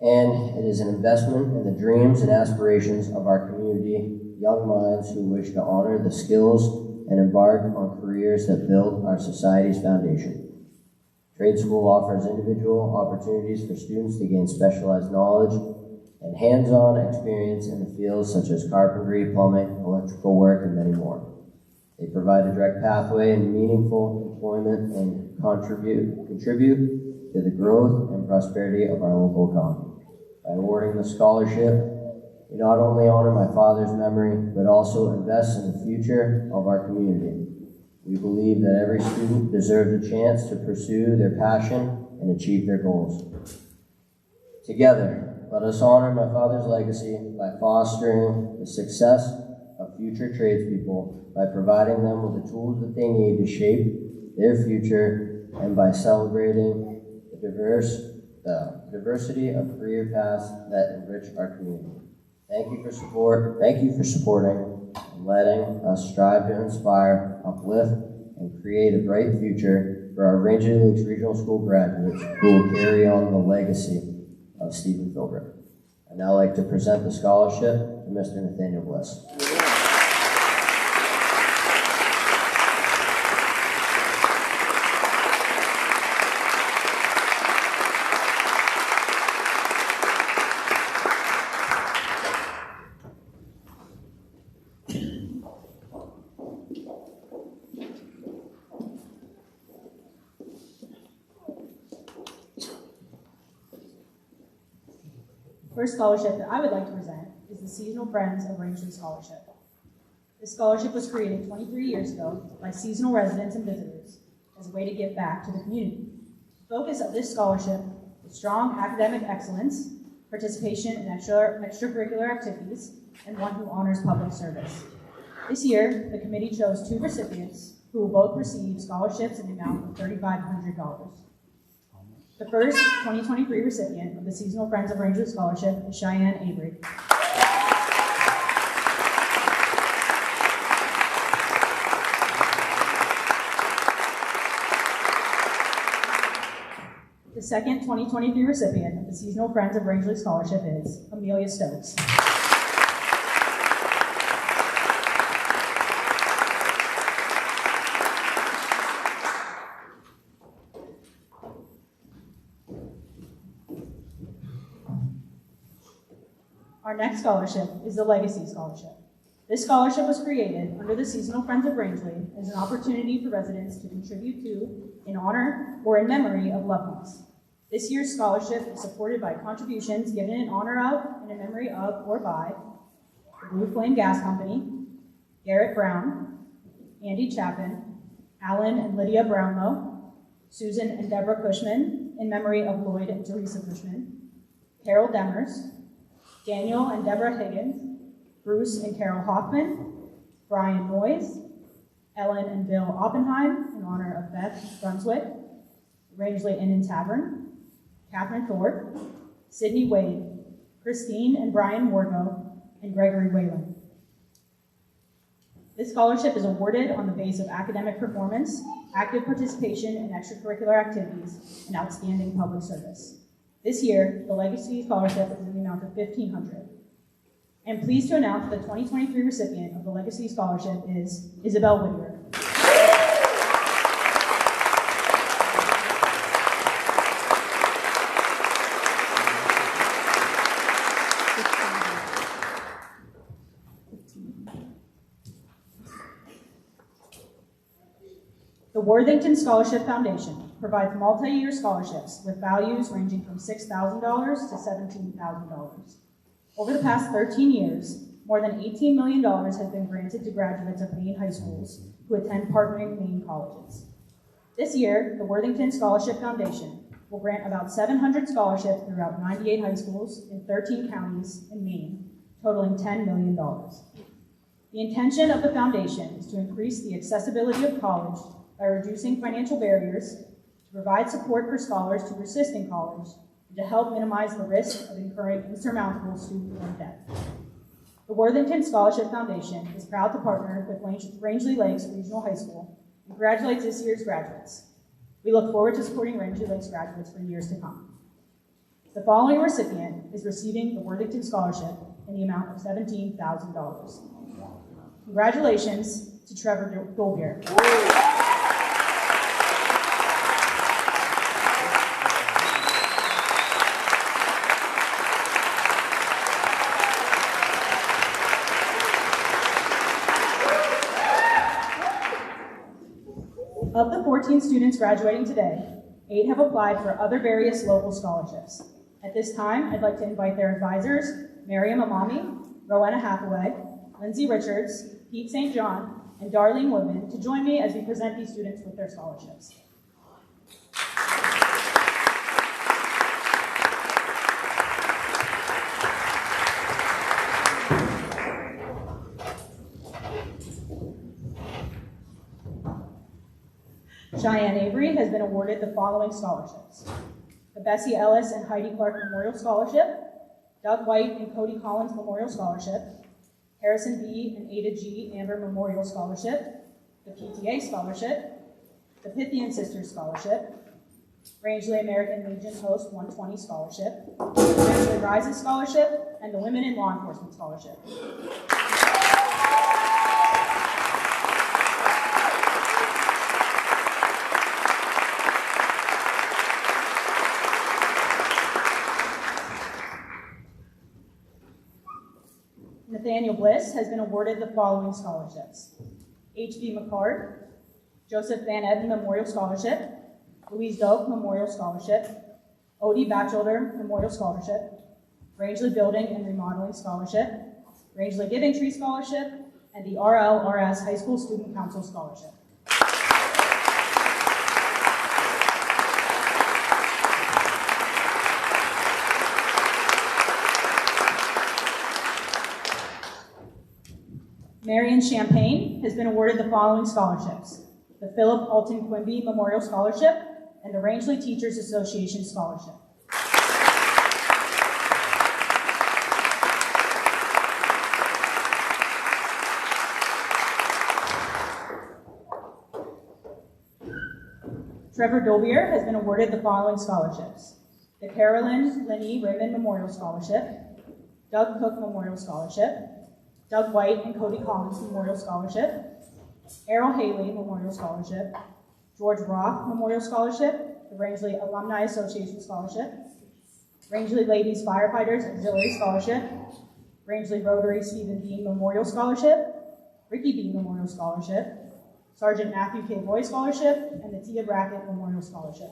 and it is an investment in the dreams and aspirations of our community, young minds who wish to honor the skills and embark on careers that build our society's foundation. Trade school offers individual opportunities for students to gain specialized knowledge and hands-on experience in the fields such as carpentry, plumbing, electrical work, and many more. They provide a direct pathway and meaningful employment and contribute to the growth and prosperity of our local economy. By awarding the scholarship, we not only honor my father's memory, but also invest in the future of our community. We believe that every student deserves a chance to pursue their passion and achieve their goals. Together, let us honor my father's legacy by fostering the success of future tradespeople, by providing them with the tools that they need to shape their future, and by celebrating the diversity of career paths that enrich our community. Thank you for supporting and letting us strive to inspire, uplift, and create a bright future for our Rangeley Lakes Regional School graduates who will carry on the legacy of Stephen Philbrick. I'd now like to present the scholarship to Mr. Nathaniel Bliss. First scholarship that I would like to present is the Seasonal Friends of Rangeley Scholarship. This scholarship was created 23 years ago by seasonal residents and visitors as a way to give back to the community. The focus of this scholarship is strong academic excellence, participation in extracurricular activities, and one who honors public service. This year, the committee chose 2 recipients who will both receive scholarships in the amount of $3,500. The first 2023 recipient of the Seasonal Friends of Rangeley Scholarship is Cheyenne Avery. The second 2023 recipient of the Seasonal Friends of Rangeley Scholarship is Amelia Stokes. Our next scholarship is the Legacy Scholarship. This scholarship was created under the Seasonal Friends of Rangeley as an opportunity for residents to contribute to, in honor, or in memory of loved ones. This year's scholarship is supported by contributions given in honor of and in memory of or by the Blue Flame Gas Company, Garrett Brown, Andy Chapin, Alan and Lydia Brownlow, Susan and Deborah Cushman, in memory of Lloyd and Teresa Bushman, Carol Demers, Daniel and Deborah Higgins, Bruce and Carol Hoffman, Brian Noyes, Ellen and Bill Oppenheim in honor of Beth Brunswick, Rangeley Inn and Tavern, Catherine Thorpe, Sydney Wade, Christine and Brian Wargo, and Gregory Whalen. This scholarship is awarded on the basis of academic performance, active participation in extracurricular activities, and outstanding public service. This year, the Legacy Scholarship is in the amount of $1,500. I am pleased to announce the 2023 recipient of the Legacy Scholarship is Isabel Whittier. The Worthington Scholarship Foundation provides multi-year scholarships with values ranging from $6,000 to $17,000. Over the past 13 years, more than $18 million has been granted to graduates of Maine high schools who attend partnering Maine colleges. This year, the Worthington Scholarship Foundation will grant about 700 scholarships throughout 98 high schools in 13 counties in Maine, totaling $10 million. The intention of the foundation is to increase the accessibility of college by reducing financial barriers, to provide support for scholars to persist in college, and to help minimize the risk of incurring insurmountable student loan debt. The Worthington Scholarship Foundation is proud to partner with Rangeley Lakes Regional High School and congratulates this year's graduates. We look forward to supporting Rangeley Lakes graduates for years to come. The following recipient is receiving the Worthington Scholarship in the amount of $17,000. Congratulations to Trevor Dolbier. Of the 14 students graduating today, 8 have applied for other various local scholarships. At this time, I'd like to invite their advisors, Miriam Amami, Rowena Hathaway, Lindsay Richards, Pete St. John, and Darlene Woodman to join me as we present these students with their scholarships. Cheyenne Avery has been awarded the following scholarships: the Bessie Ellis and Heidi Clark Memorial Scholarship, Doug White and Cody Collins Memorial Scholarship, Harrison B. and Ada G. Amber Memorial Scholarship, the PTA Scholarship, the Pythian Sisters Scholarship, Rangeley American Legion Post 120 Scholarship, the Rangeley Rises Scholarship, and the Women in Law Enforcement Scholarship. Nathaniel Bliss has been awarded the following scholarships: H.B. McCart, Joseph Van Etten Memorial Scholarship, Louise Doak Memorial Scholarship, Odie Batchelder Memorial Scholarship, Rangeley Building and Remodeling Scholarship, Rangeley Giving Tree Scholarship, and the RLRS High School Student Council Scholarship. Marion Champagne has been awarded the following scholarships: the Philip Alton Quimby Memorial Scholarship and the Rangeley Teachers Association Scholarship. Trevor Dolbier has been awarded the following scholarships: the Carolyn Linney Raymond Memorial Scholarship, Doug Cook Memorial Scholarship, Doug White and Cody Collins Memorial Scholarship, Errol Haley Memorial Scholarship, George Roth Memorial Scholarship, the Rangeley Alumni Association Scholarship, Rangeley Ladies Firefighters Auxiliary Scholarship, Rangeley Rotary Stephen Bean Memorial Scholarship, Ricky Bean Memorial Scholarship, Sergeant Matthew K. Roy Scholarship, and the Tia Brackett Memorial Scholarship.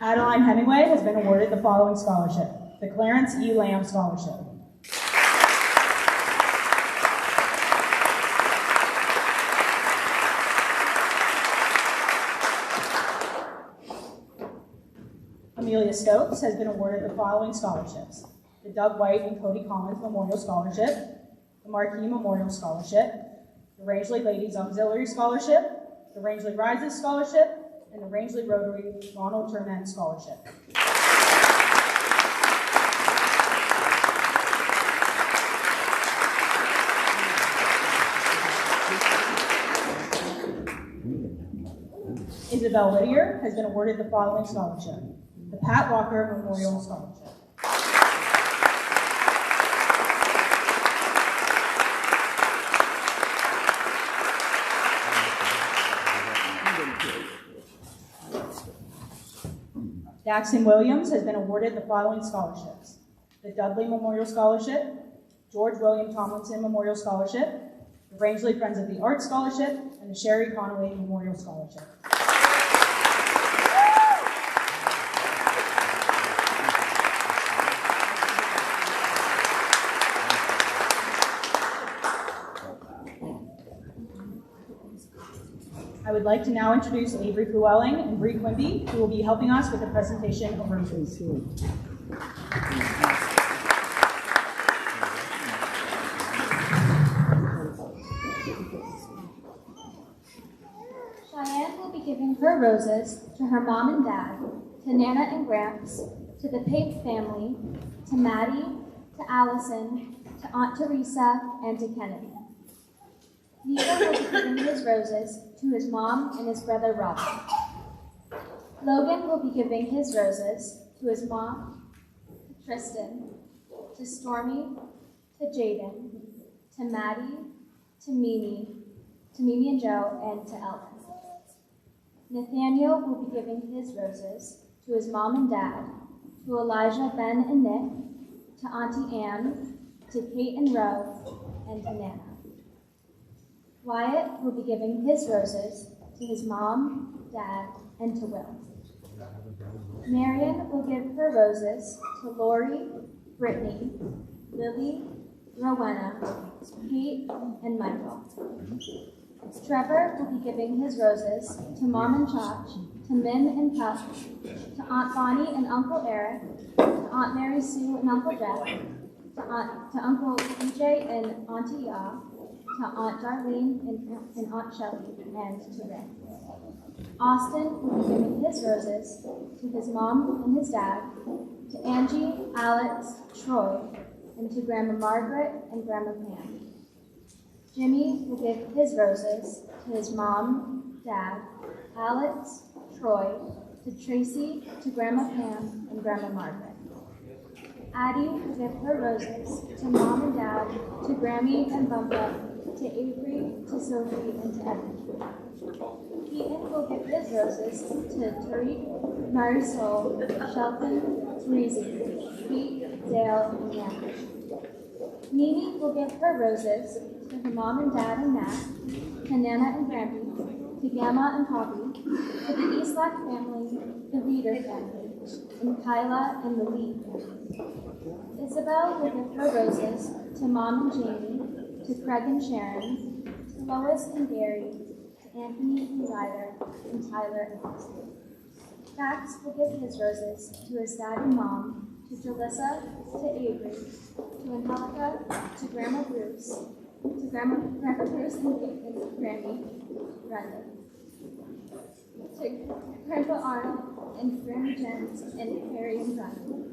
Adeline Caroline Hemingway has been awarded the following scholarship, the Clarence E. Lamb Scholarship. Amelia Stokes has been awarded the following scholarships, the Doug White and Cody Collins Memorial Scholarship, the Marquis Memorial Scholarship, the Rangeley Ladies Auxiliary Scholarship, the Rangeley Rises Scholarship, and the Rangeley Rotary Ronald Turment Scholarship. Isabel Whittier has been awarded the following scholarship, the Pat Walker Memorial Scholarship. Daxton Williams has been awarded the following scholarships, the Dudley Memorial Scholarship, George William Tomlinson Memorial Scholarship, the Rangeley Friends of the Arts Scholarship, and the Sherry Conaway Memorial Scholarship. I would like to now introduce Avery Llewellyn and Bree Quimby, who will be helping us with the presentation of roses. Cheyenne will be giving her roses to her mom and dad, to Nana and Gramps, to the Pape family, to Maddie, to Allison, to Aunt Teresa, and to Kennedy. Nico will be giving his roses to his mom and his brother Robin. Logan will be giving his roses to his mom, to Tristan, to Stormy, to Jaden, to Maddie, to Mimi and Joe, and to Ellen. Nathaniel will be giving his roses to his mom and dad, to Elijah, Ben, and Nick, to Auntie Anne, to Kate and Ro, and to Nana. Wyatt will be giving his roses to his mom, dad, and to Will. Marion will give her roses to Lori, Brittany, Lily, Rowena, Kate, and Michael. Trevor will be giving his roses to Mom and Chach, to Mim and Pup, to Aunt Bonnie and Uncle Eric, to Aunt Mary Sue and Uncle Jeff, to Uncle EJ and Auntie Ya, to Aunt Darlene and Aunt Shelley, and to Ray. Austin will be giving his roses to his mom and his dad, to Angie, Alex, Troy, and to Grandma Margaret and Grandma Pam. Jimmy will give his roses to his mom, dad, Alex, Troy, to Tracy, to Grandma Pam, and Grandma Margaret. Addie will give her roses to mom and dad, to Grammy and Bumpa, to Avery, to Sophie, and to Evan. Keaton will give his roses to Tariq, Marisol, Shelton, Breezy, Pete, Dale, and Yammer. Mimi will give her roses to her mom and dad and Matt, to Nana and Grampy, to Gamma and Poppy, to the Eastlack family, the Reeder family, and Kyla and the Lee family. Isabel will give her roses to Mom and Jamie, to Craig and Sharon, to Lois and Gary, to Anthony and Ryder, and Tyler and Austin. Max will give his roses to his dad and mom, to Jalissa, to Avery, to Angelica, to Grandma Bruce, to Grandpa Bruce and Granny, Brenda, to Grandpa Arnold and Grandma Jens and Harry and Brian.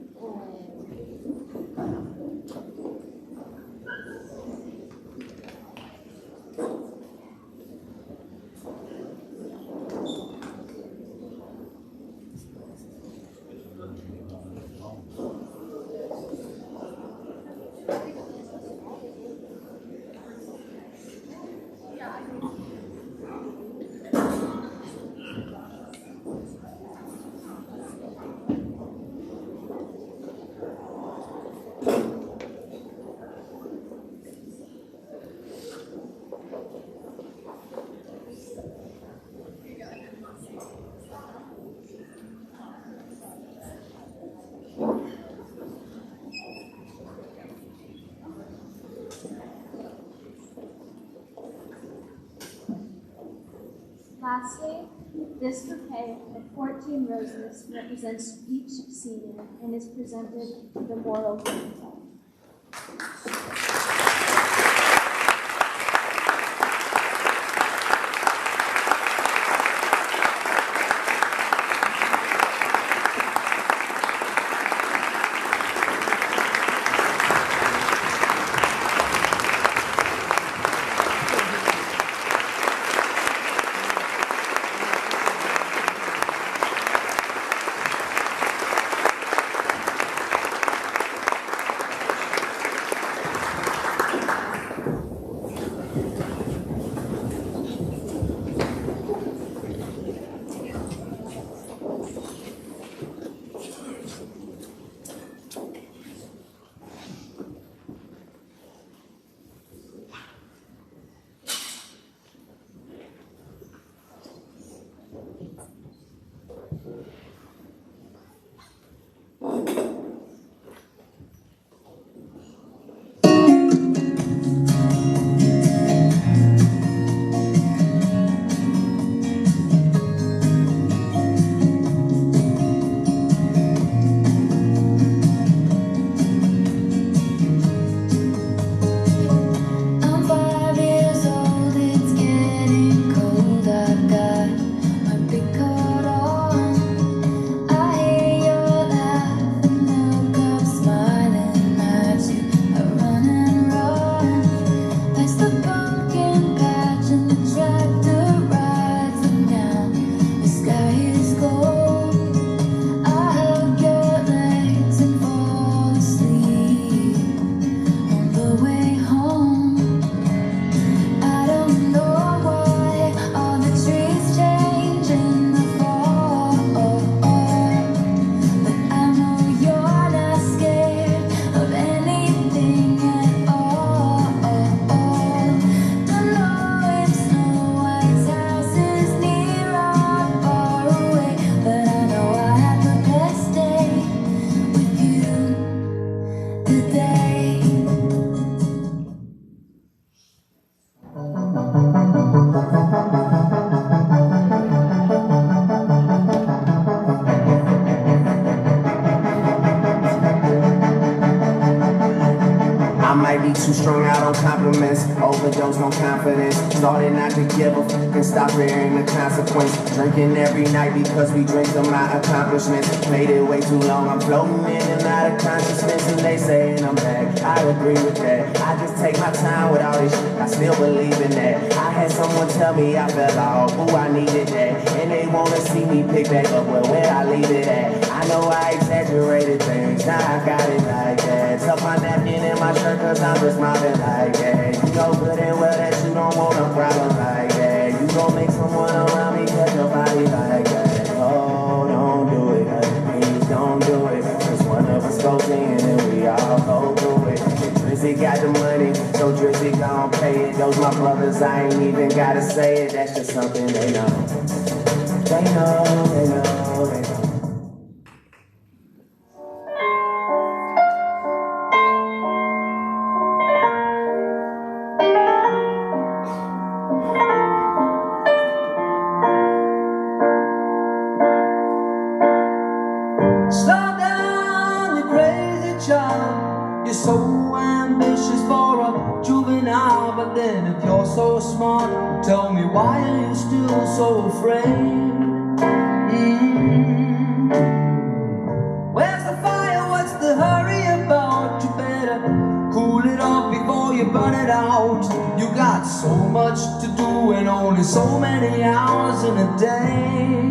Lastly, this bouquet of 14 roses represents each senior and is presented to the Morrow Committee. Too strung out on compliments, overdosed on confidence. Started not to give a fuck and stop fearing the consequence. Drinking every night because we drink of my accomplishments. Made it way too long, I'm floating in and out of consciousness. And they saying I'm back, I agree with that. I just take my time with all this shit, I still believe in that. I had someone tell me I fell off, ooh, I needed that. And they wanna see me pick back up, well, where I leave it at? I know I exaggerated things, now I got it like that. Tuck my napkin in my shirt cause I'm just mobbing like that. You know good and well that you don't want a problem like that. You gon' make someone around me catch your body like that. Oh, don't do it, please don't do it. Cause one of us goes in and we all go through it. And Drizzy got the money, so Drizzy gon' pay it. Those my brothers, I ain't even gotta say it. That's just something they know. They know, they know, they know. So smart, tell me why are you still so afraid? Where's the fire? What's the hurry about? You better cool it off before you burn it out. You got so much to do and only so many hours in a day.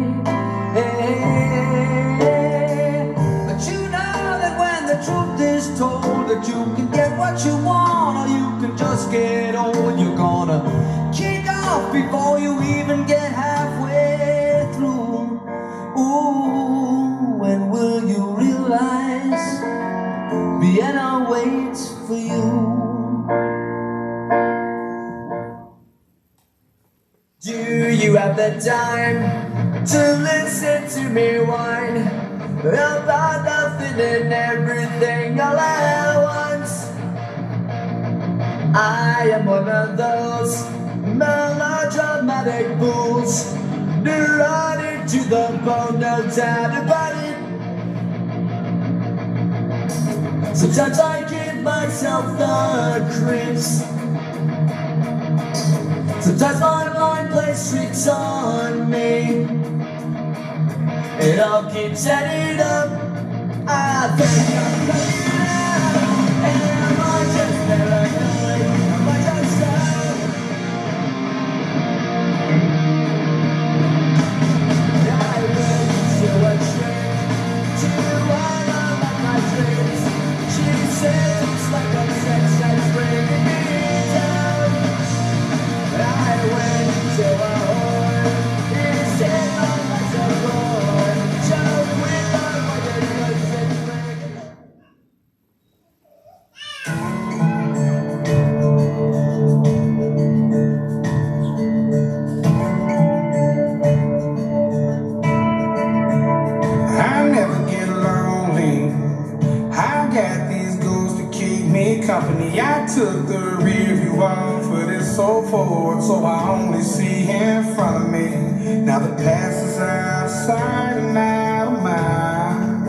But you know that when the truth is told, that you can get what you want or you can just get old. You're gonna kick off before you even get halfway through. Ooh, when will you realize Vienna waits for you? Do you have the time to listen to me whine about nothing and everything all at once? I am one of those melodramatic fools to run it to the bone, no doubt about it. Sometimes I give myself the creeps. Sometimes my mind plays tricks on me. It all keeps adding up. I think I'm looking out. Am I just paranoid? Am I just sad? I went to a trip to one of my dreams. She seems like a sex that's bringing me down. I went to a whore. It said my life's a bore. Showed with my mother was it bringing. I never get lonely. I got these goals to keep me company. I took the rear view off for this so forward, so I only see in front of me. Now the past is out of sight and out of mind.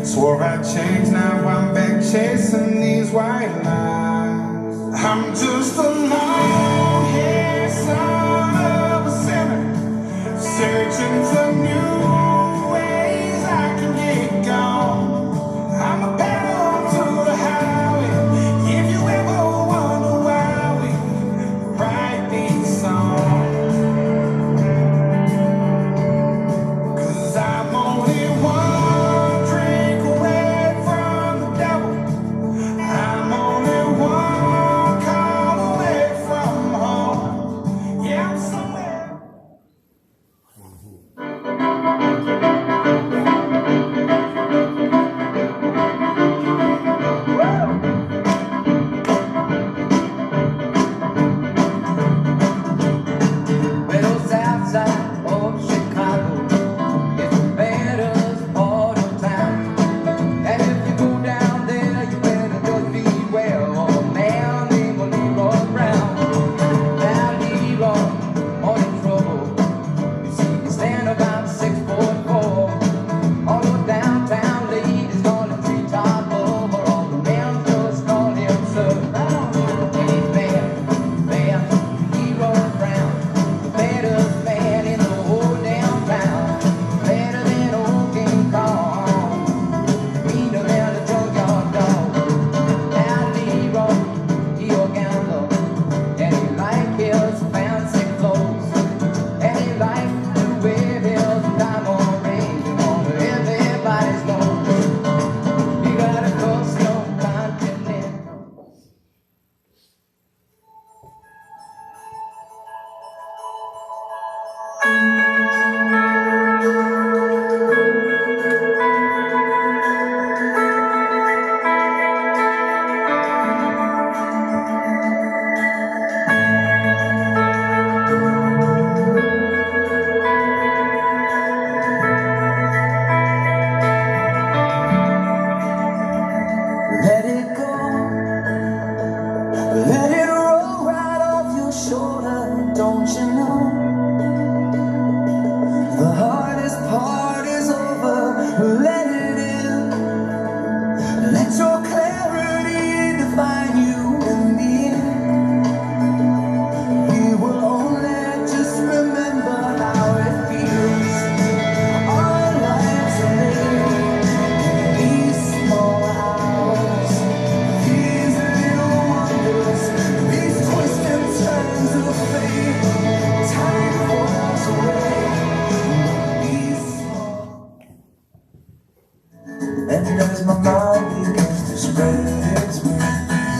Swore I'd change, now I'm back chasing these white lines. I'm just a long-haired son of a sinner, searching for new ways I can get gone. I'm a pedal to the highway. If you ever wonder why we write these songs, 'cause I'm only one drink away from the devil. I'm only one call away from home. Yeah, I'm somewhere. Well, Southside of Chicago is the baddest part of town. And if you go down there, you better just beware of a man named Leroy Brown. Now Leroy, all in trouble. You see, he stand about 6'4". All the downtown ladies call him treetop lover. All the men just call him sir. And he's bad, bad, Leroy Brown. The baddest man in the whole damn town. Better than old King Kong. Meaner than a junkyard dog. Now Leroy, he a gambler. And he like his fancy clothes. And he like to wear his diamond rings on everybody's nose. He got a custom Continental. Let it go. Let it roll right off your shoulder. Don't you know? The hardest part is over. Let it in. Let your clarity define you in the end. We will only just remember how it feels. Our lives are made in these small hours. These little wonders, these twists and turns of fate. Time falls away. These small. And as my mind begins to spread its wings,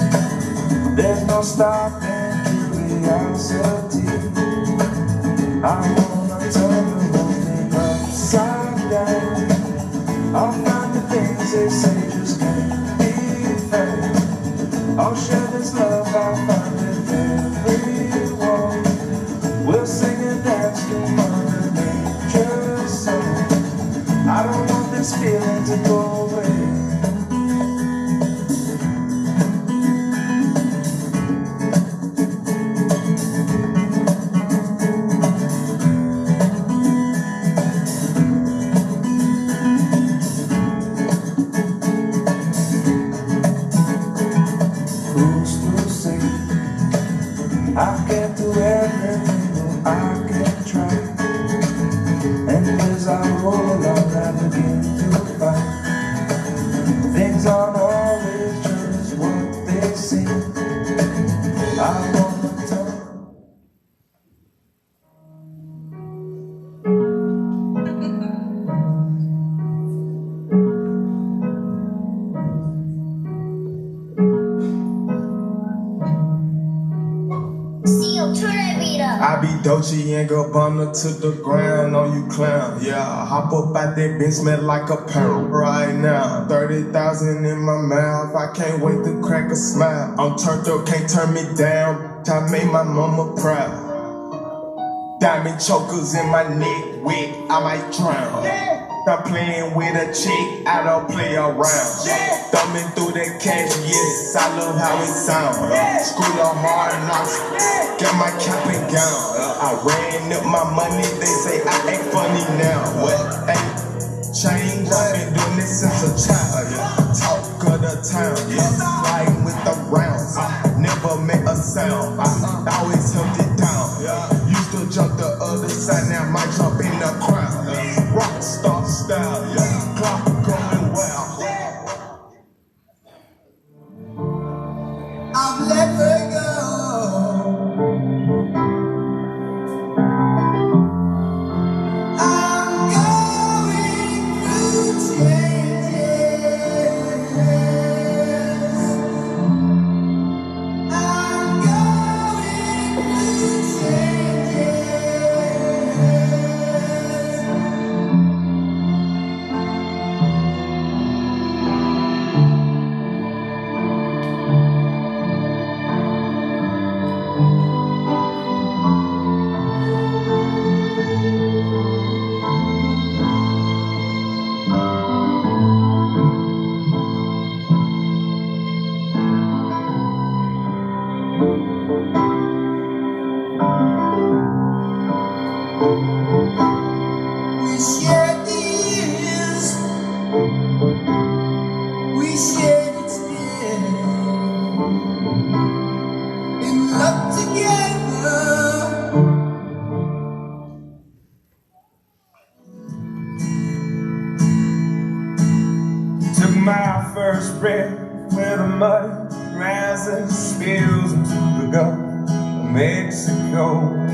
there's no stopping curiosity. I wanna turn the whole thing upside down. I'll find the things they say just can't be found. I'll share this love I find in everyone. We'll sing and dance to Mother Nature's song. I don't want this feeling to go away. who's to say? I can't do everything, but I can try. And as I roll along, I begin to fight. Things aren't always just what they seem. I wanna talk. I be Dolce and Gabbana to the ground on you clown. Yeah, hop up out that bitch, smell like a pound right now. 30,000 in my mouth, I can't wait to crack a smile. I'm turned up, can't turn me down. I made my mama proud. Diamond chokers in my neck, wet, I might drown. Stop playing with a chick, I don't play around. Thumbing through that cash, yes, I love how it sounds. School of hard knocks, got my cap and gown. I ran up my money, they say I ain't funny now. What ain't changed? I've been doing this since a child. Talk of the town, flying with the rounds. Never made a sound, I always held it down. Used to jump the other side, now I might jump in the crowd. Rockstar style, clock going well. I've let her go. I'm going through changes. I'm going through changes. We shared the years, we shared experience, in love together. Took my first breath where the mud rises, spills into the Gulf of Mexico.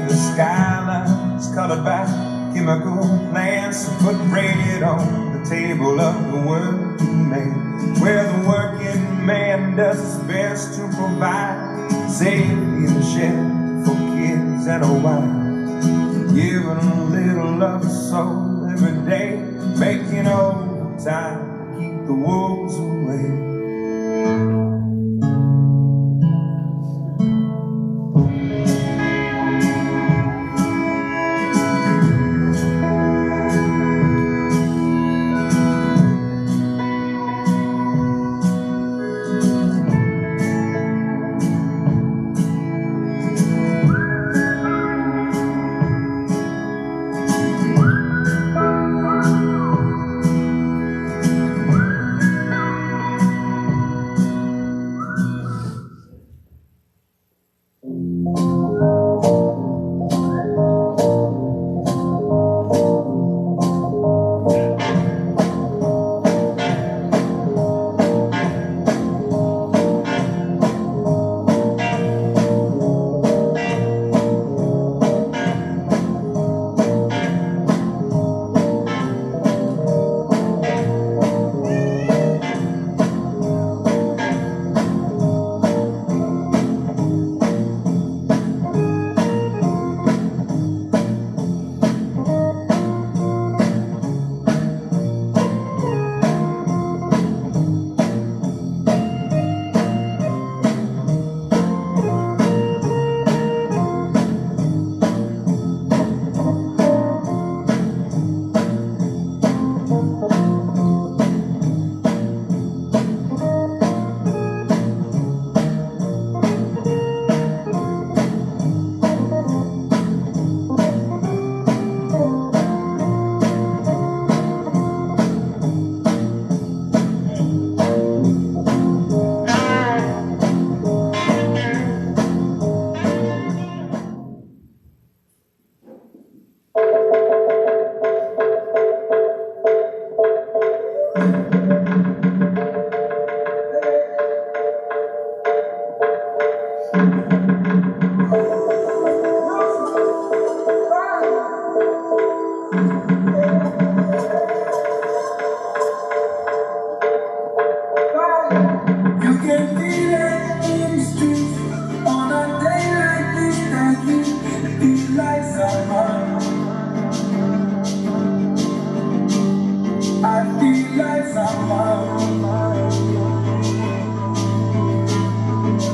The skyline's colored by chemical plants to put bread on the table of the working man, where the working man does his best to provide safety and shelter for kids and a wife, giving a little of his soul every day, making overtime to keep the wolves away.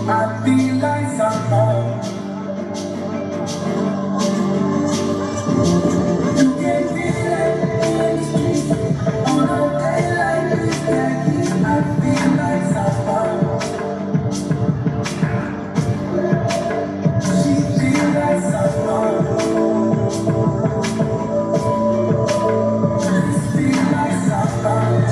I feel like someone. You can feel it in the street on a day like this, Jackie. I feel like someone. She feels like someone. This feels like someone.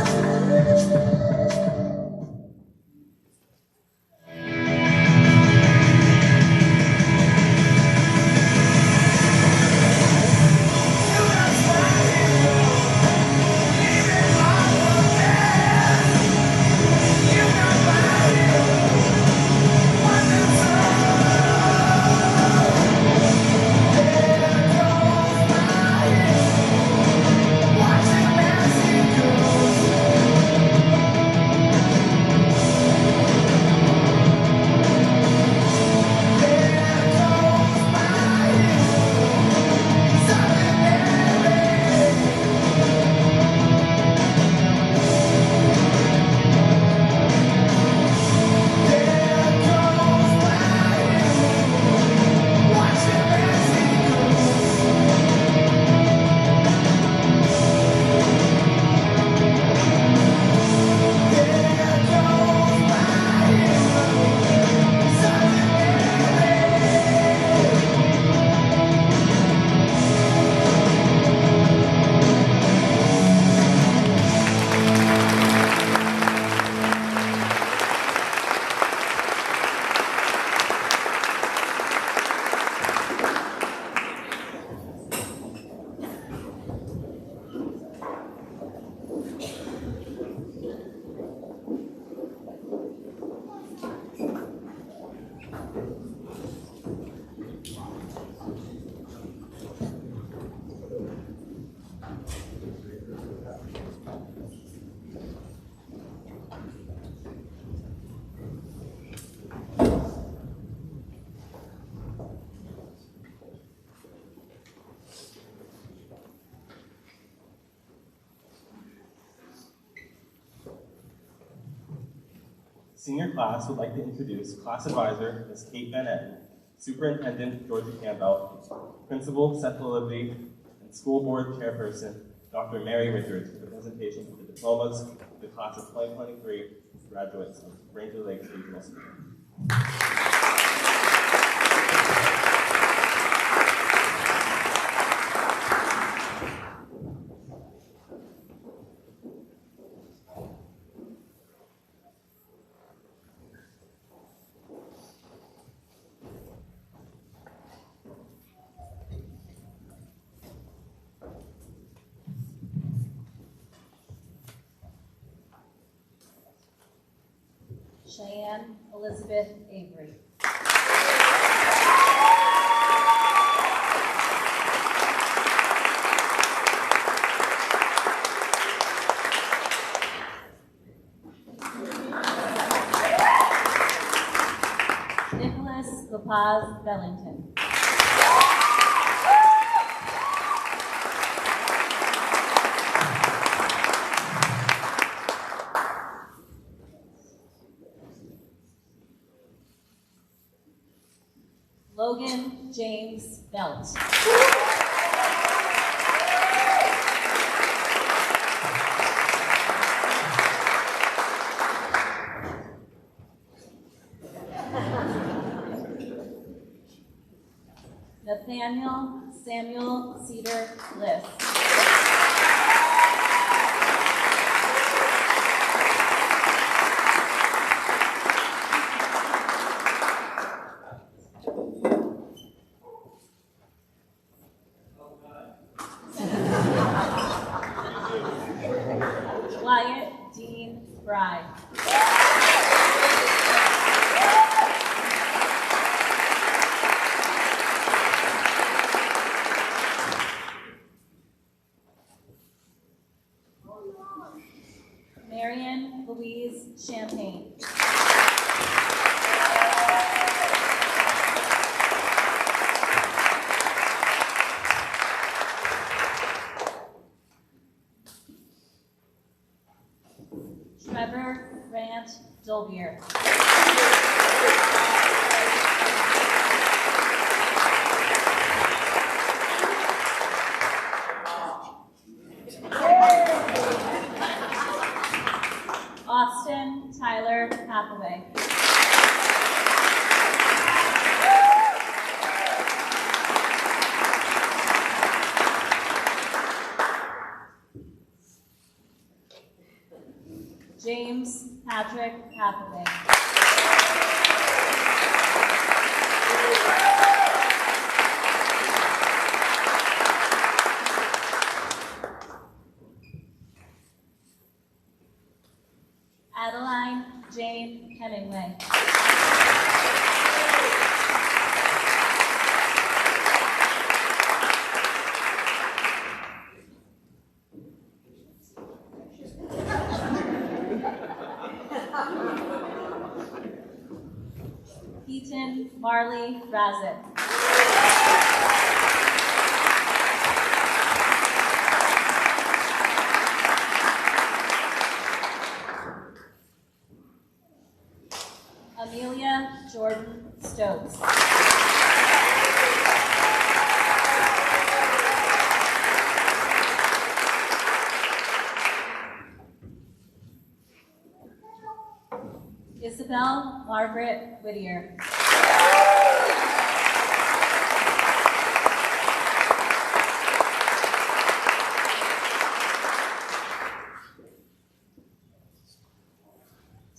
Senior class would like to introduce Class Advisor, Ms. Kate Bennett, Superintendent Georgia Campbell, Principal Seth Olivey, and School Board Chairperson Dr. Mary Richards for the presentation of the diplomas of the Class of 2023 graduates of Ranger Lakes Regional School. Cheyenne Elizabeth Avery. Nicholas Lopaz Bellington. Logan James Belt. Nathaniel Samuel Cedar Bliss. Wyatt Dean Bride. Hathaway. Adeline Jane Hemingway. Keaton Marley Razic. Amelia Jordan Stokes. Isabel Margaret Whittier.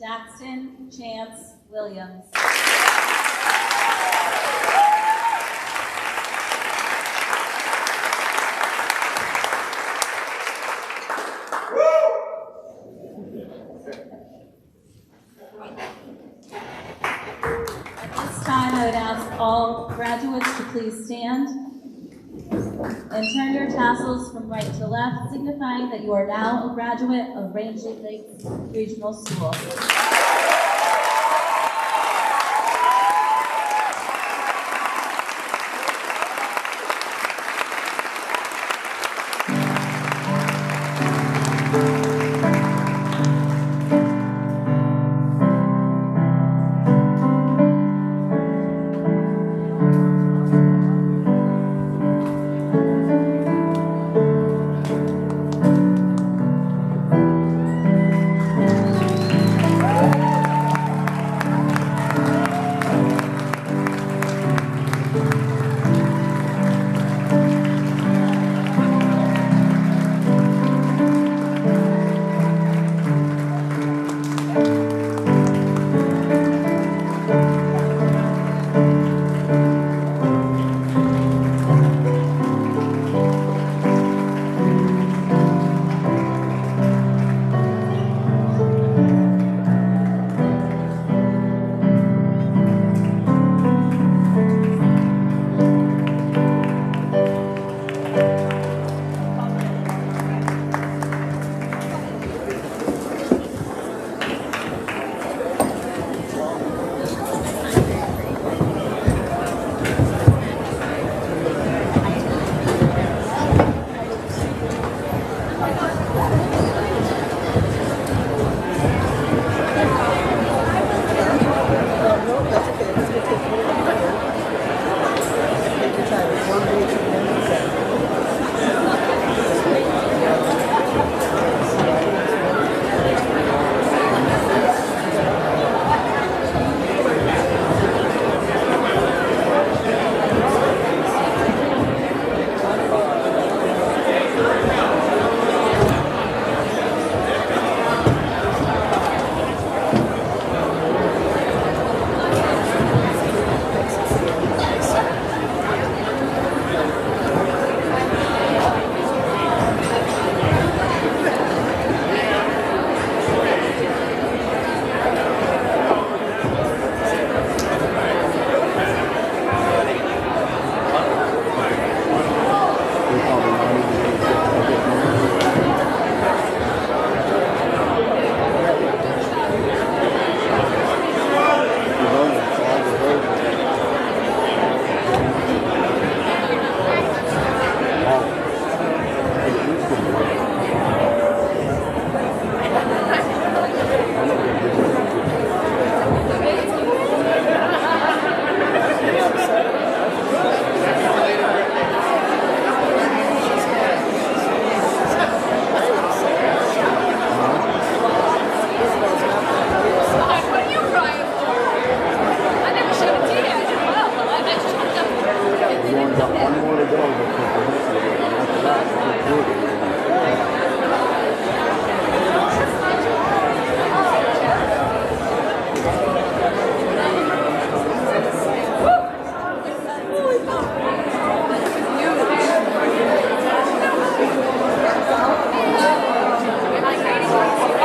Daxton Chance Williams. At this time, I would ask all graduates to please stand and turn your tassels from right to left, signifying that you are now a graduate of Rangeley Lakes Regional School.